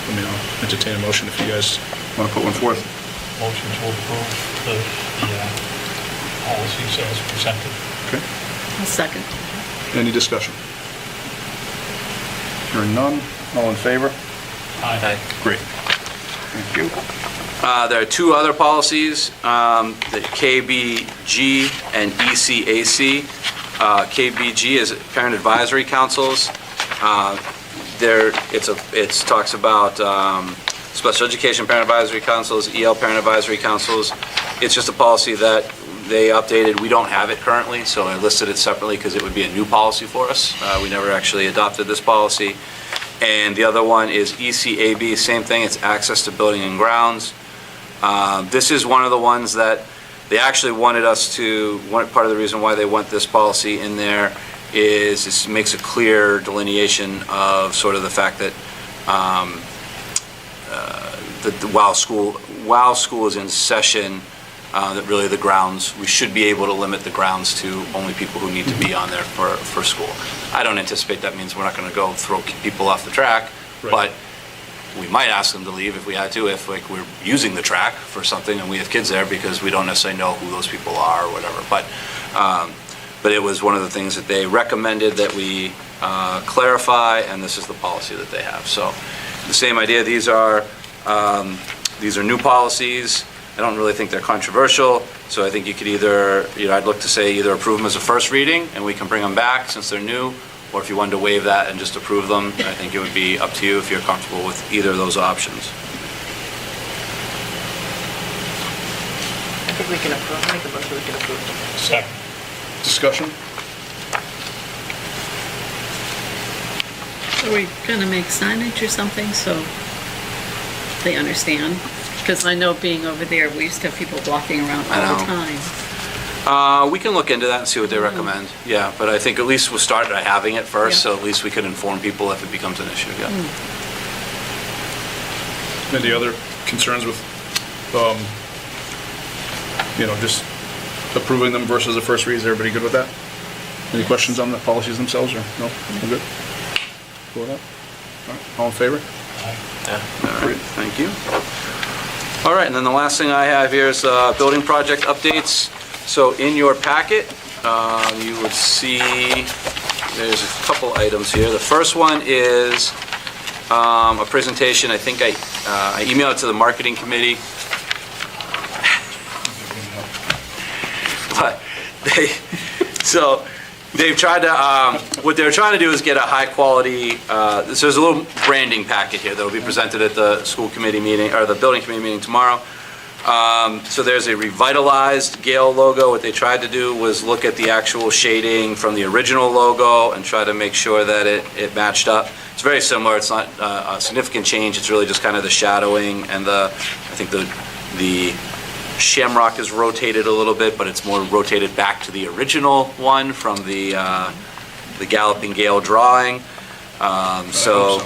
I mean, I'll entertain a motion if you guys want to put one forth. Motion to approve the policies as presented. Okay. A second. Any discussion? Hearing none, all in favor? Aye. Great. Thank you. There are two other policies, the KBG and ECAC. KBG is Parent Advisory Councils. It talks about Special Education Parent Advisory Councils, EL Parent Advisory Councils. It's just a policy that they updated. We don't have it currently, so I listed it separately because it would be a new policy for us. We never actually adopted this policy. And the other one is ECAB, same thing, it's access to building and grounds. This is one of the ones that they actually wanted us to, part of the reason why they want this policy in there is it makes a clear delineation of sort of the fact that while school is in session, that really the grounds, we should be able to limit the grounds to only people who need to be on there for school. I don't anticipate that means we're not going to go throw people off the track, Right. but we might ask them to leave if we had to, if like we're using the track for something and we have kids there because we don't necessarily know who those people are or whatever. But it was one of the things that they recommended that we clarify, and this is the policy that they have. So the same idea, these are new policies. I don't really think they're controversial, so I think you could either, I'd look to say either approve them as a first reading and we can bring them back since they're new, or if you wanted to waive that and just approve them, I think it would be up to you if you're comfortable with either of those options. I think we can approve, make a motion, we can approve them. Second. Discussion? Are we going to make signage or something so they understand? Because I know being over there, we used to have people walking around I all the know. time. We can look into that and see what they recommend. Yeah, but I think at least we'll start by having it first, Yeah. so at least we can inform people if it becomes an issue, yeah. Any other concerns with, just approving them versus a first read? Is everybody good with that? Any questions on the policies themselves, or no? We're good? Pull it up. All right, all in favor? All right, thank you. All right, and then the last thing I have here is building project updates. So in your packet, you would see there's a couple items here. The first one is a presentation. I think I emailed it to the marketing committee. But they've tried to, what they're trying to do is get a high quality, so there's a little branding packet here that will be presented at the school committee meeting, or the building committee meeting tomorrow. So there's a revitalized Gale logo. What they tried to do was look at the actual shading from the original logo and try to make sure that it matched up. It's very similar. It's not a significant change. It's really just kind of the shadowing and I think the shamrock is rotated a little bit, but it's more rotated back to the original one from the Galloping Gale drawing. So.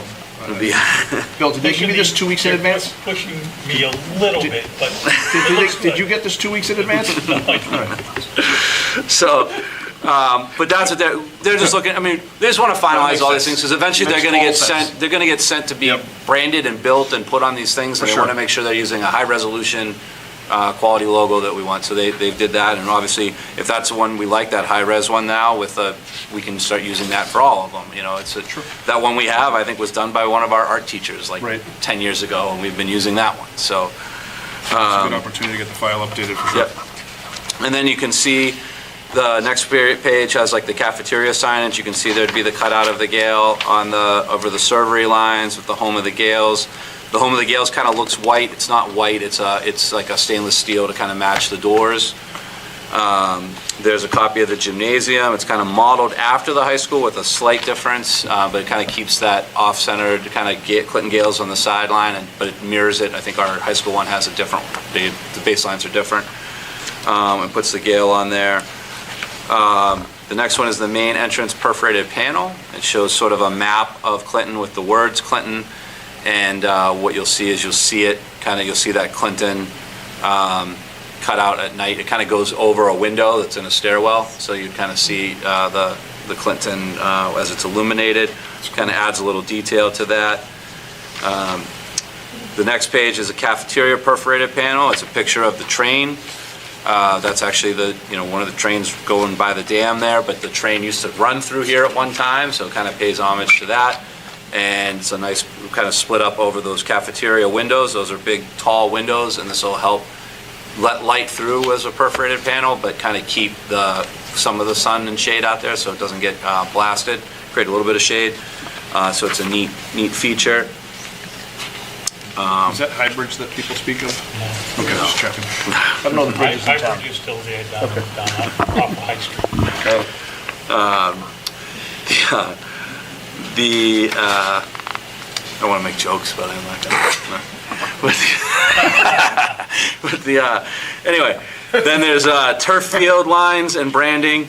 Bill, did they give you this 2 weeks in advance? They're pushing me a little bit, but. Did you get this 2 weeks in advance? No, I didn't. So, but that's what they're just looking, I mean, they just want to finalize all these things, because eventually they're going to get sent, they're going to get sent to be branded and built and put on these things, and they want to make sure they're using a high resolution quality logo that we want. So they did that, and obviously, if that's the one we like, that high-res one now, we can start using that for all of them. That one we have, I think, was done by one of our art teachers, like 10 years ago, and we've been using that one, so. It's a good opportunity to get the file updated for sure. Yep. And then you can see the next page has like the cafeteria signage. You can see there'd be the cutout of the Gale over the servery lines with the home of the Gales. The home of the Gales kind of looks white. It's not white. It's like a stainless steel to kind of match the doors. There's a copy of the gymnasium. It's kind of modeled after the high school with a slight difference, but it kind of keeps that off-centered, kind of Clinton Gales on the sideline, but it mirrors it. I think our high school one has a different, the baselines are different. It puts the Gale on there. The next one is the main entrance perforated panel. It shows sort of a map of Clinton with the words Clinton. And what you'll see is you'll see that Clinton cut out at night. It kind of goes over a window that's in a stairwell, so you kind of see the Clinton as it's illuminated. Kind of adds a little detail to that. The next page is a cafeteria perforated panel. It's a picture of the train. That's actually one of the trains going by the dam there, but the train used to run through here at one time, so it kind of pays homage to that. And it's a nice kind of split up over those cafeteria windows. Those are big, tall windows, and this will help let light through as a perforated panel, but kind of keep some of the sun and shade out there so it doesn't get blasted, create a little bit of shade. So it's a neat feature. Is that high bridge that people speak of? No. Okay, just checking. I don't know the bridges in town. High Bridge is still there down off of High Street. I don't want to make jokes, but I'm not gonna. Anyway, then there's turf field lines and branding.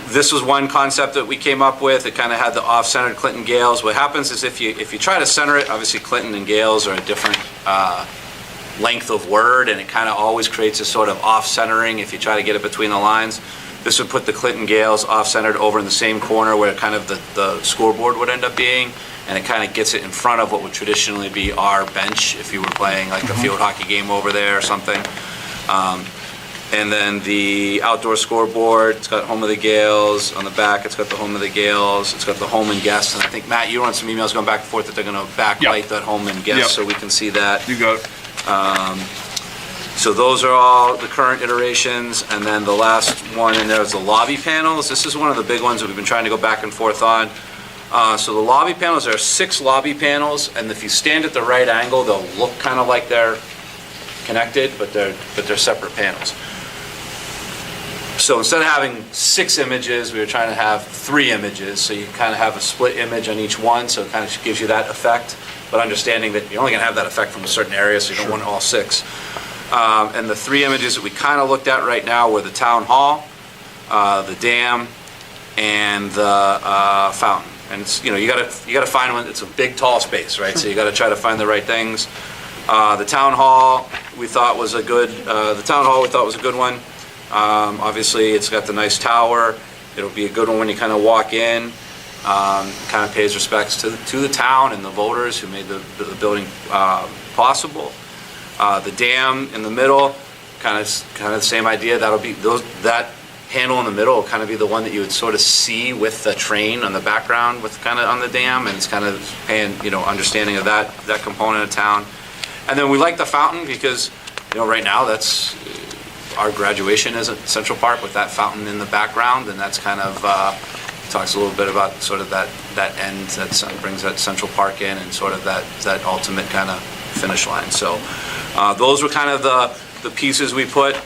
This was one concept that we came up with. It kind of had the off-centered Clinton Gales. What happens is if you try to center it, obviously Clinton and Gales are a different length of word, and it kind of always creates a sort of off-centering if you try to get it between the lines. This would put the Clinton Gales off-centered over in the same corner where kind of the scoreboard would end up being, and it kind of gets it in front of what would traditionally be our bench if you were playing like a field hockey game over there or something. And then the outdoor scoreboard, it's got home of the Gales. On the back, it's got the home of the Gales. It's got the home and guests. And I think, Matt, you were on some emails going back and forth that they're going to backlight that home and guests so we can see that. You got it. So those are all the current iterations. And then the last one in there is the lobby panels. This is one of the big ones that we've been trying to go back and forth on. So the lobby panels, there are 6 lobby panels. And if you stand at the right angle, they'll look kind of like they're connected, but they're separate panels. So instead of having 6 images, we were trying to have 3 images. So you kind of have a split image on each one, so it kind of gives you that effect. But understanding that you're only going to have that effect from a certain area, so you don't want all 6. And the 3 images that we kind of looked at right now were the town hall, the dam, and the fountain. And it's, you got to find one. It's a big, tall space, right? So you got to try to find the right things. The town hall we thought was a good. The town hall we thought was a good one. Obviously, it's got the nice tower. It'll be a good one when you kind of walk in. Kind of pays respects to the town and the voters who made the building possible. The dam in the middle, kind of the same idea. That'll be that panel in the middle will kind of be the one that you would sort of see with the train on the background, with kind of on the dam, and it's kind of paying understanding of that component of town. And then we like the fountain because right now that's. Our graduation is at Central Park with that fountain in the background, and that's kind of talks a little bit about sort of that end that brings that Central Park in, and sort of that ultimate kind of finish line. So those were kind of the pieces we put.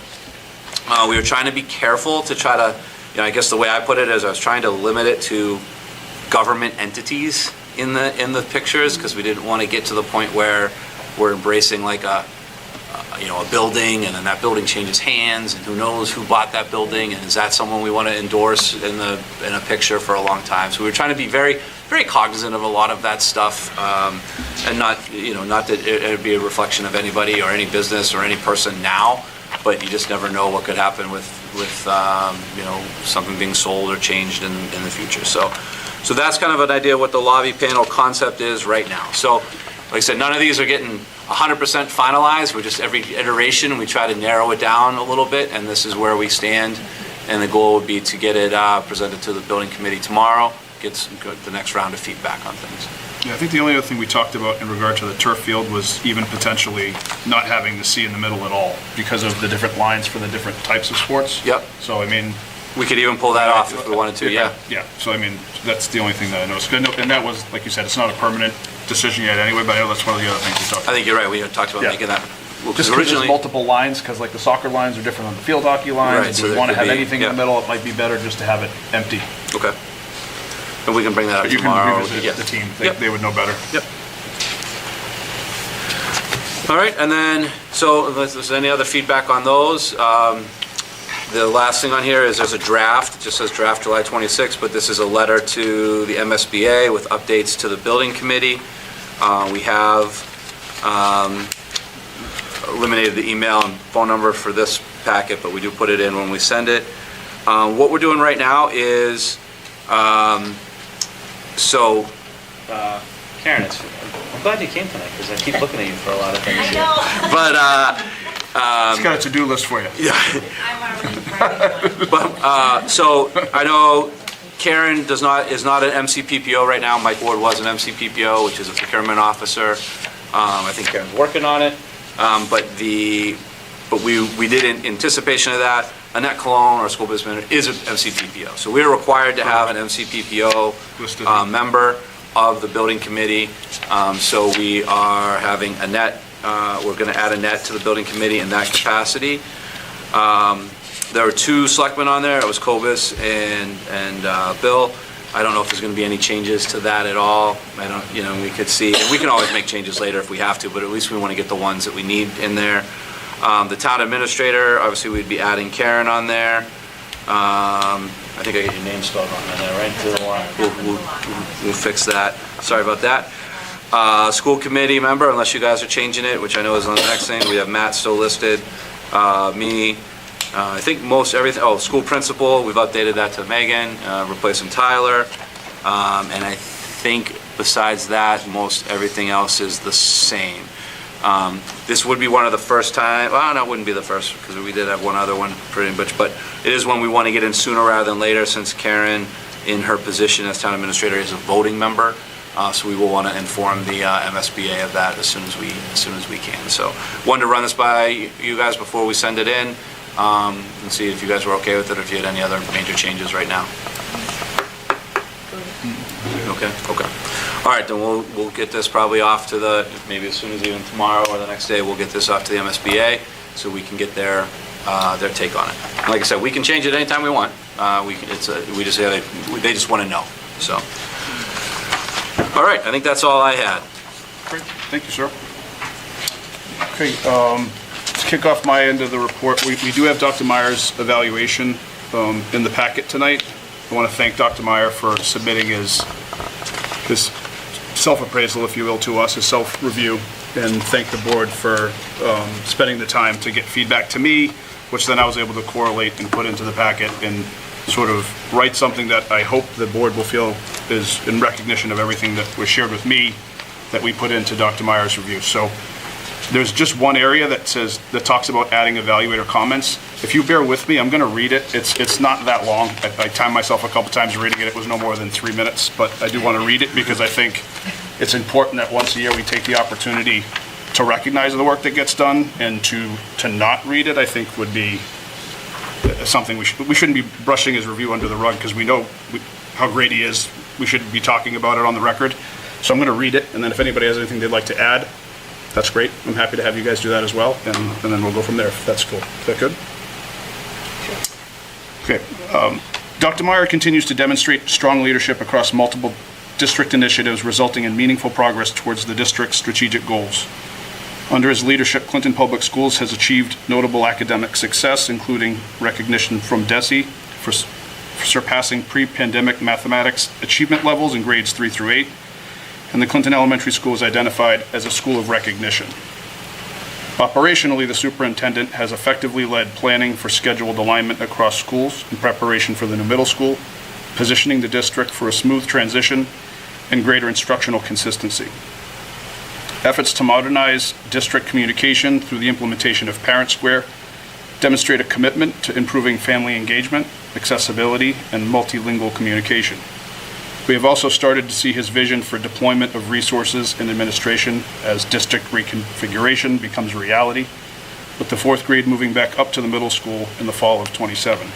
We were trying to be careful to try to, I guess the way I put it is I was trying to limit it to government entities in the pictures, because we didn't want to get to the point where we're embracing like a building, and then that building changes hands, and who knows who bought that building, and is that someone we want to endorse in a picture for a long time. So we were trying to be very, very cognizant of a lot of that stuff, and not that it would be a reflection of anybody or any business or any person now, but you just never know what could happen with something being sold or changed in the future. So that's kind of an idea of what the lobby panel concept is right now. So like I said, none of these are getting 100% finalized. We're just every iteration we try to narrow it down a little bit, and this is where we stand. And the goal would be to get it presented to the building committee tomorrow, get the next round of feedback on things. Yeah, I think the only other thing we talked about in regard to the turf field was even potentially not having the C in the middle at all because of the different lines for the different types of sports. Yep. So I mean, we could even pull that off if we wanted to. Yeah. Yeah. So I mean, that's the only thing that I noticed. And that was, like you said, it's not a permanent decision yet anyway, but I know that's one of the other things we talked about. I think you're right. We had talked about making that. Well, just because there's multiple lines, because like the soccer lines are different than the field hockey lines. Right, If so we there want to could have be- anything in the middle, it might be better just to have it empty. Okay. And we can bring that up But you tomorrow. can revisit it with the team. They would know better. Yep. All right, and then, so if there's any other feedback on those, the last thing on here is there's a draft. It just says draft July 26th, but this is a letter to the MSBA with updates to the building committee. We have eliminated the email and phone number for this packet, but we do put it in when we send it. What we're doing right now is, Karen, I'm glad you came tonight, because I keep looking at you for a lot of things. I know. But, It's got a to-do list for you. I'm already writing one. so I know Karen is not an MCPPO right now. Mike Ward was an MCPPO, which is a procurement officer. I think Karen's working on it. But we did in anticipation of that, Annette Cologne, our school business manager, is an MCPPO. So we're required to have an MCPPO Listed. member of the building committee. So we are having Annette, we're going to add Annette to the building committee in that capacity. There were 2 selectmen on there. It was Cobus and Bill. I don't know if there's going to be any changes to that at all. I don't, we could see, and we can always make changes later if we have to, but at least we want to get the ones that we need in there. The town administrator, obviously we'd be adding Karen on there. I think I got your name spelled wrong on there, right? We'll fix that. Sorry about that. School committee member, unless you guys are changing it, which I know is on the next thing. We have Matt still listed, me. I think most everything, school principal, we've updated that to Megan, replacing Tyler. And I think besides that, most everything else is the same. This would be one of the first time, well, no, it wouldn't be the first, because we did have one other one pretty much, but it is one we want to get in sooner rather than later, since Karen, in her position as town administrator, is a voting member. So we will want to inform the MSBA of that as soon as we can. So wanted to run this by you guys before we send it in, and see if you guys were okay with it, or if you had any other major changes right now. Okay. All right, then we'll get this probably off to maybe as soon as even tomorrow or the next day, we'll get this off to the MSBA so we can get their take on it. And like I said, we can change it anytime we want. They just want to know. So, all right, I think that's all I had. Great, thank you, sir. Okay, let's kick off my end of the report. We do have Dr. Meyer's evaluation in the packet tonight. I want to thank Dr. Meyer for submitting his self-appraisal, if you will, to us, his self-review, and thank the board for spending the time to get feedback to me, which then I was able to correlate and put into the packet and sort of write something that I hope the board will feel is in recognition of everything that was shared with me that we put into Dr. Meyer's review. So there's just one area that talks about adding evaluator comments. If you bear with me, I'm going to read it. It's not that long. I timed myself a couple times reading it. It was no more than 3 minutes, but I do want to read it because I think it's important that once a year we take the opportunity to recognize the work that gets done, and to not read it, I think would be something we shouldn't be brushing his review under the rug, because we know how great he is. We should be talking about it on the record. So I'm going to read it, and then if anybody has anything they'd like to add, that's great. I'm happy to have you guys do that as well, and then we'll go from there, if that's cool. Is that good? Okay. Dr. Meyer continues to demonstrate strong leadership across multiple district initiatives, resulting in meaningful progress towards the district's strategic goals. Under his leadership, Clinton Public Schools has achieved notable academic success, including recognition from DESE for surpassing pre-pandemic mathematics achievement levels in grades 3 through 8, and the Clinton Elementary School is identified as a school of recognition. Operationally, the superintendent has effectively led planning for scheduled alignment across schools in preparation for the new middle school, positioning the district for a smooth transition and greater instructional consistency. Efforts to modernize district communication through the implementation of Parent Square demonstrate a commitment to improving family engagement, accessibility, and multilingual communication. We have also started to see his vision for deployment of resources and administration as district reconfiguration becomes reality, with the 4th grade moving back up to the middle school in the fall of '27.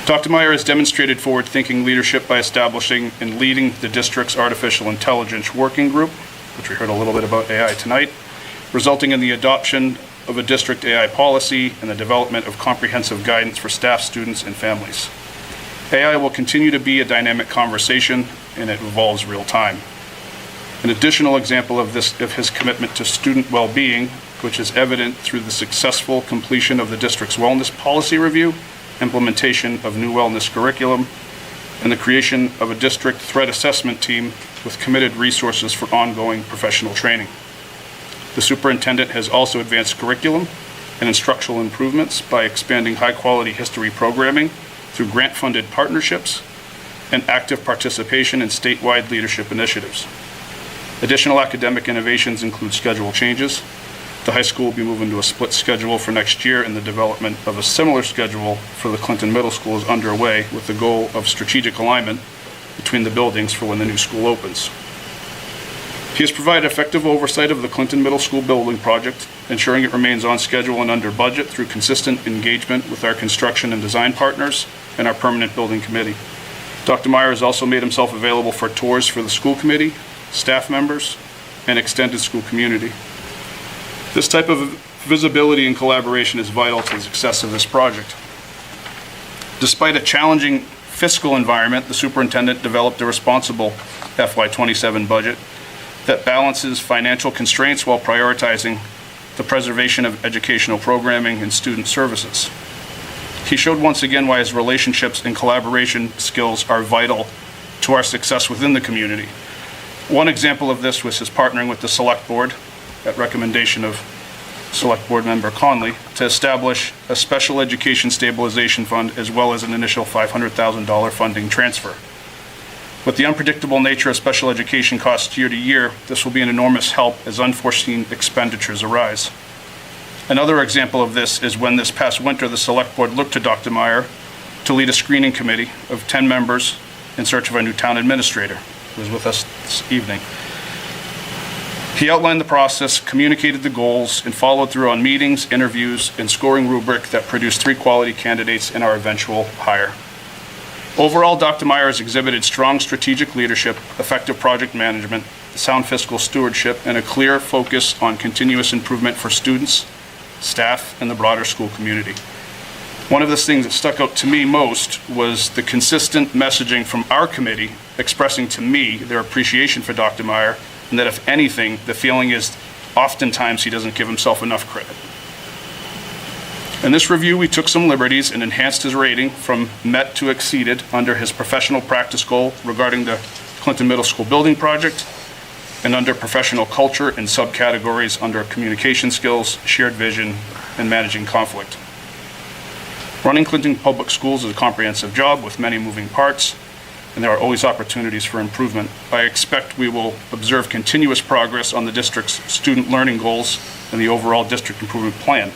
Dr. Meyer has demonstrated forward-thinking leadership by establishing and leading the district's artificial intelligence working group, which we heard a little bit about AI tonight, resulting in the adoption of a district AI policy and the development of comprehensive guidance for staff, students, and families. AI will continue to be a dynamic conversation, and it evolves real time. An additional example of his commitment to student well-being, which is evident through the successful completion of the district's wellness policy review, implementation of new wellness curriculum, and the creation of a district threat assessment team with committed resources for ongoing professional training. The superintendent has also advanced curriculum and instructional improvements by expanding high-quality history programming through grant-funded partnerships and active participation in statewide leadership initiatives. Additional academic innovations include schedule changes. The high school will be moving to a split schedule for next year, and the development of a similar schedule for the Clinton Middle School is underway with the goal of strategic alignment between the buildings for when the new school opens. He has provided effective oversight of the Clinton Middle School building project, ensuring it remains on schedule and under budget through consistent engagement with our construction and design partners and our permanent building committee. Dr. Meyer has also made himself available for tours for the school committee, staff members, and extended school community. This type of visibility and collaboration is vital to the success of this project. Despite a challenging fiscal environment, the superintendent developed a responsible FY27 budget that balances financial constraints while prioritizing the preservation of educational programming and student services. He showed once again why his relationships and collaboration skills are vital to our success within the community. One example of this was his partnering with the Select Board, at recommendation of Select Board Member Conley, to establish a special education stabilization fund as well as an initial $500,000 funding transfer. With the unpredictable nature of special education costs year to year, this will be an enormous help as unforeseen expenditures arise. Another example of this is when this past winter the Select Board looked to Dr. Meyer to lead a screening committee of 10 members in search of a new town administrator, who is with us this evening. He outlined the process, communicated the goals, and followed through on meetings, interviews, and scoring rubric that produced 3 quality candidates in our eventual hire. Overall, Dr. Meyer has exhibited strong strategic leadership, effective project management, sound fiscal stewardship, and a clear focus on continuous improvement for students, staff, and the broader school community. One of the things that stuck out to me most was the consistent messaging from our committee expressing to me their appreciation for Dr. Meyer, and that if anything, the feeling is oftentimes he doesn't give himself enough credit. In this review, we took some liberties and enhanced his rating from met to exceeded under his professional practice goal regarding the Clinton Middle School building project, and under professional culture in subcategories under communication skills, shared vision, and managing conflict. Running Clinton Public Schools is a comprehensive job with many moving parts, and there are always opportunities for improvement. I expect we will observe continuous progress on the district's student learning goals and the overall district improvement plan.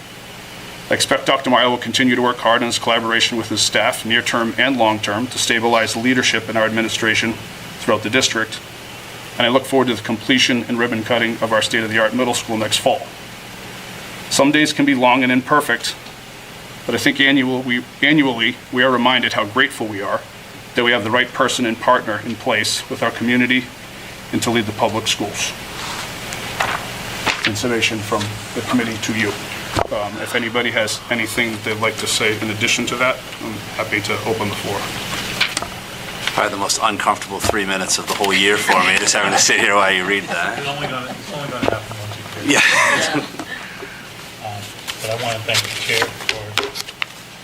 I expect Dr. Meyer will continue to work hard in his collaboration with his staff, near-term and long-term, to stabilize leadership in our administration throughout the district, and I look forward to the completion and ribbon cutting of our state-of-the-art middle school next fall. Some days can be long and imperfect, but I think annually we are reminded how grateful we are that we have the right person and partner in place with our community and to lead the public schools. In summation from the committee to you. If anybody has anything they'd like to say in addition to that, I'm happy to open the floor. Probably the most uncomfortable 3 minutes of the whole year for me, just having to sit here while you read that. It's only going to happen once a year. Yeah. But I want to thank the chair for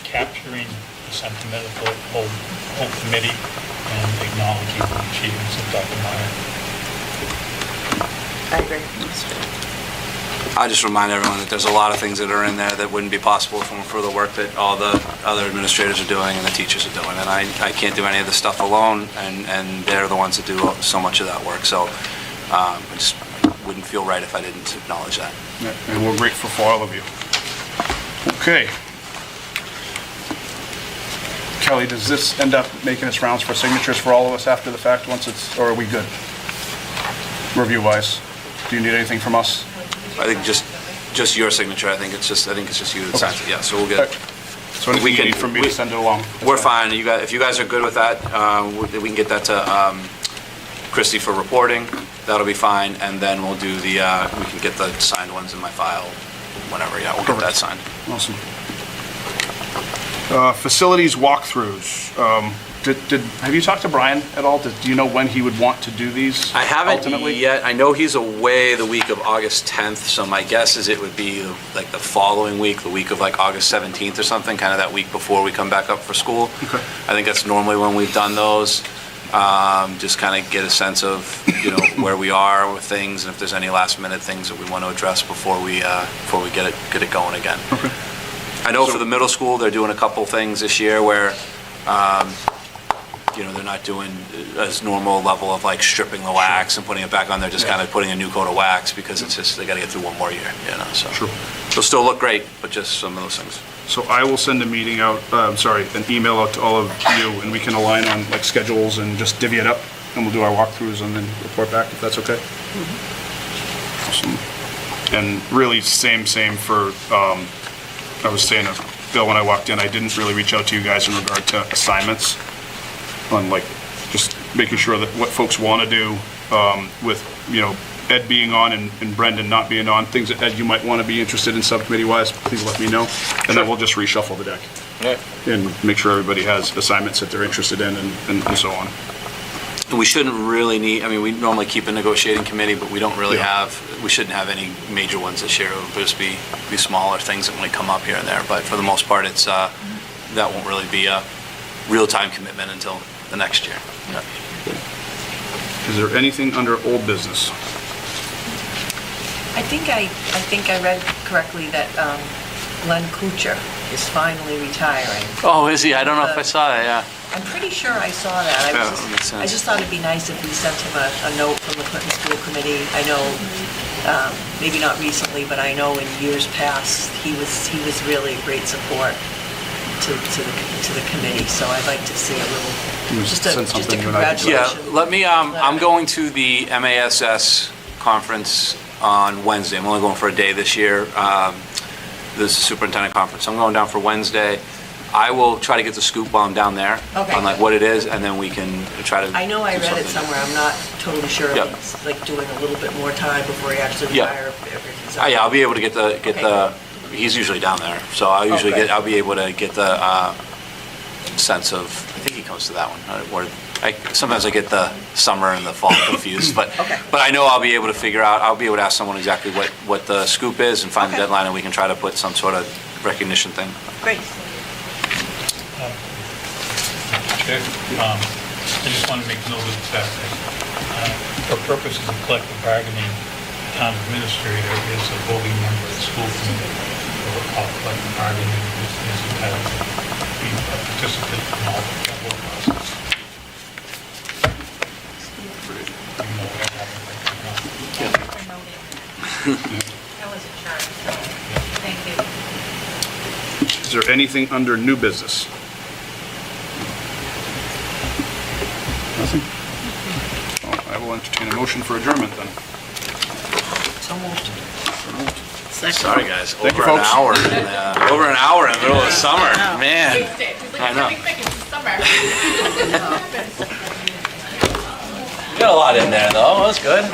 capturing the sentiment of the whole committee and acknowledging the achievements of Dr. Meyer. I agree. I just remind everyone that there's a lot of things that are in there that wouldn't be possible for the work that all the other administrators are doing and the teachers are doing. And I can't do any of this stuff alone, and they're the ones that do so much of that work. So I just wouldn't feel right if I didn't acknowledge that. Yeah, and we're grateful for all of you. Okay. Kelly, does this end up making its rounds for signatures for all of us after the fact once it's, or are we good? Review-wise, do you need anything from us? I think just your signature. I think it's just you that signs it. Yeah, so we'll get. Okay. So anything you need from me to send it along? We're fine. You guys, if you guys are good with that, we can get that to Christy for reporting. That'll be fine, and then we'll do the. We can get the signed ones in my file whenever. Yeah, we'll get that signed. Awesome. Facilities walkthroughs. Have you talked to Brian at all? Do you know when he would want to do these? I haven't ultimately? yet. I know he's away the week of August 10th, so my guess is it would be like the following week, the week of like August 17th or something, kind of that week before we come back up for school. Okay. I think that's normally when we've done those. Just kind of get a sense of, where we are with things and if there's any last minute things that we want to address before we get it going again. Okay. I know for the middle school, they're doing a couple things this year where you know, they're not doing as normal level of like stripping the wax and putting it back on. They're just kind of putting a new coat of wax because it's just, they got to get through one more year, you know, so. Sure. They'll still look great, but just some of those things. So I will send a meeting out, an email out to all of you, and we can align on like schedules and just divvy it up, and we'll do our walkthroughs and then report back, if that's okay. Awesome. And really, same for, I was saying to Bill when I walked in, I didn't really reach out to you guys in regard to assignments on like, just making sure that what folks want to do with, you know, Ed being on and Brendan not being on, things that Ed, you might want to be interested in subcommittee-wise, please let me know. And then we'll just reshuffle the deck. And make sure everybody has assignments that they're interested in and so on. We shouldn't really need, I mean, we normally keep a negotiating committee, but we don't really have, we shouldn't have any major ones this year. It would just be smaller things that might come up here and there. But for the most part, it's, that won't really be a real-time commitment until the next year. Yeah. Is there anything under old business? I think I read correctly that Glenn Kuchar is finally retiring. Oh, is he? I don't know if I saw that, yeah. I'm pretty sure I saw that. That makes sense. I just thought it'd be nice if we sent him a note from the Clinton School Committee. I know, maybe not recently, but I know in years past, he was really a great support to the committee. So I'd like to see a little, just a congratulations. Yeah, let me, I'm going to the MASS conference on Wednesday. I'm only going for a day this year. This is superintendent conference. I'm going down for Wednesday. I will try to get the scoop while I'm down there on like what it is, and then we can try to. I know I do read it something. somewhere. I'm not totally sure Yep. if it's like doing a little bit more time before he actually Yeah. retires. If he's Yeah, I'll be able to get the. He's usually down there, so I'll usually Okay. I'll be able to get the sense of. I think he comes to that one. Sometimes I get the summer and the fall confused, but I know I'll be able to figure out. I'll be able to ask someone exactly what the scoop is and find the deadline, and we can try to put some sort of recognition thing. Great. Chair, I just want to make note of the fact that for purposes of collective bargaining, the town administrator is a voting member of the school committee for all collective bargaining, and is entitled to be a participant in all the capital process. Even though we don't have it right now. That was a chart. Thank you. Is there anything under new business? Nothing? Well, I will entertain a motion for adjournment then. So moved. Sorry, guys. Thank you, Over an folks. hour. Over an hour in the middle of summer, man. I know. You got a lot in there, though. That was good.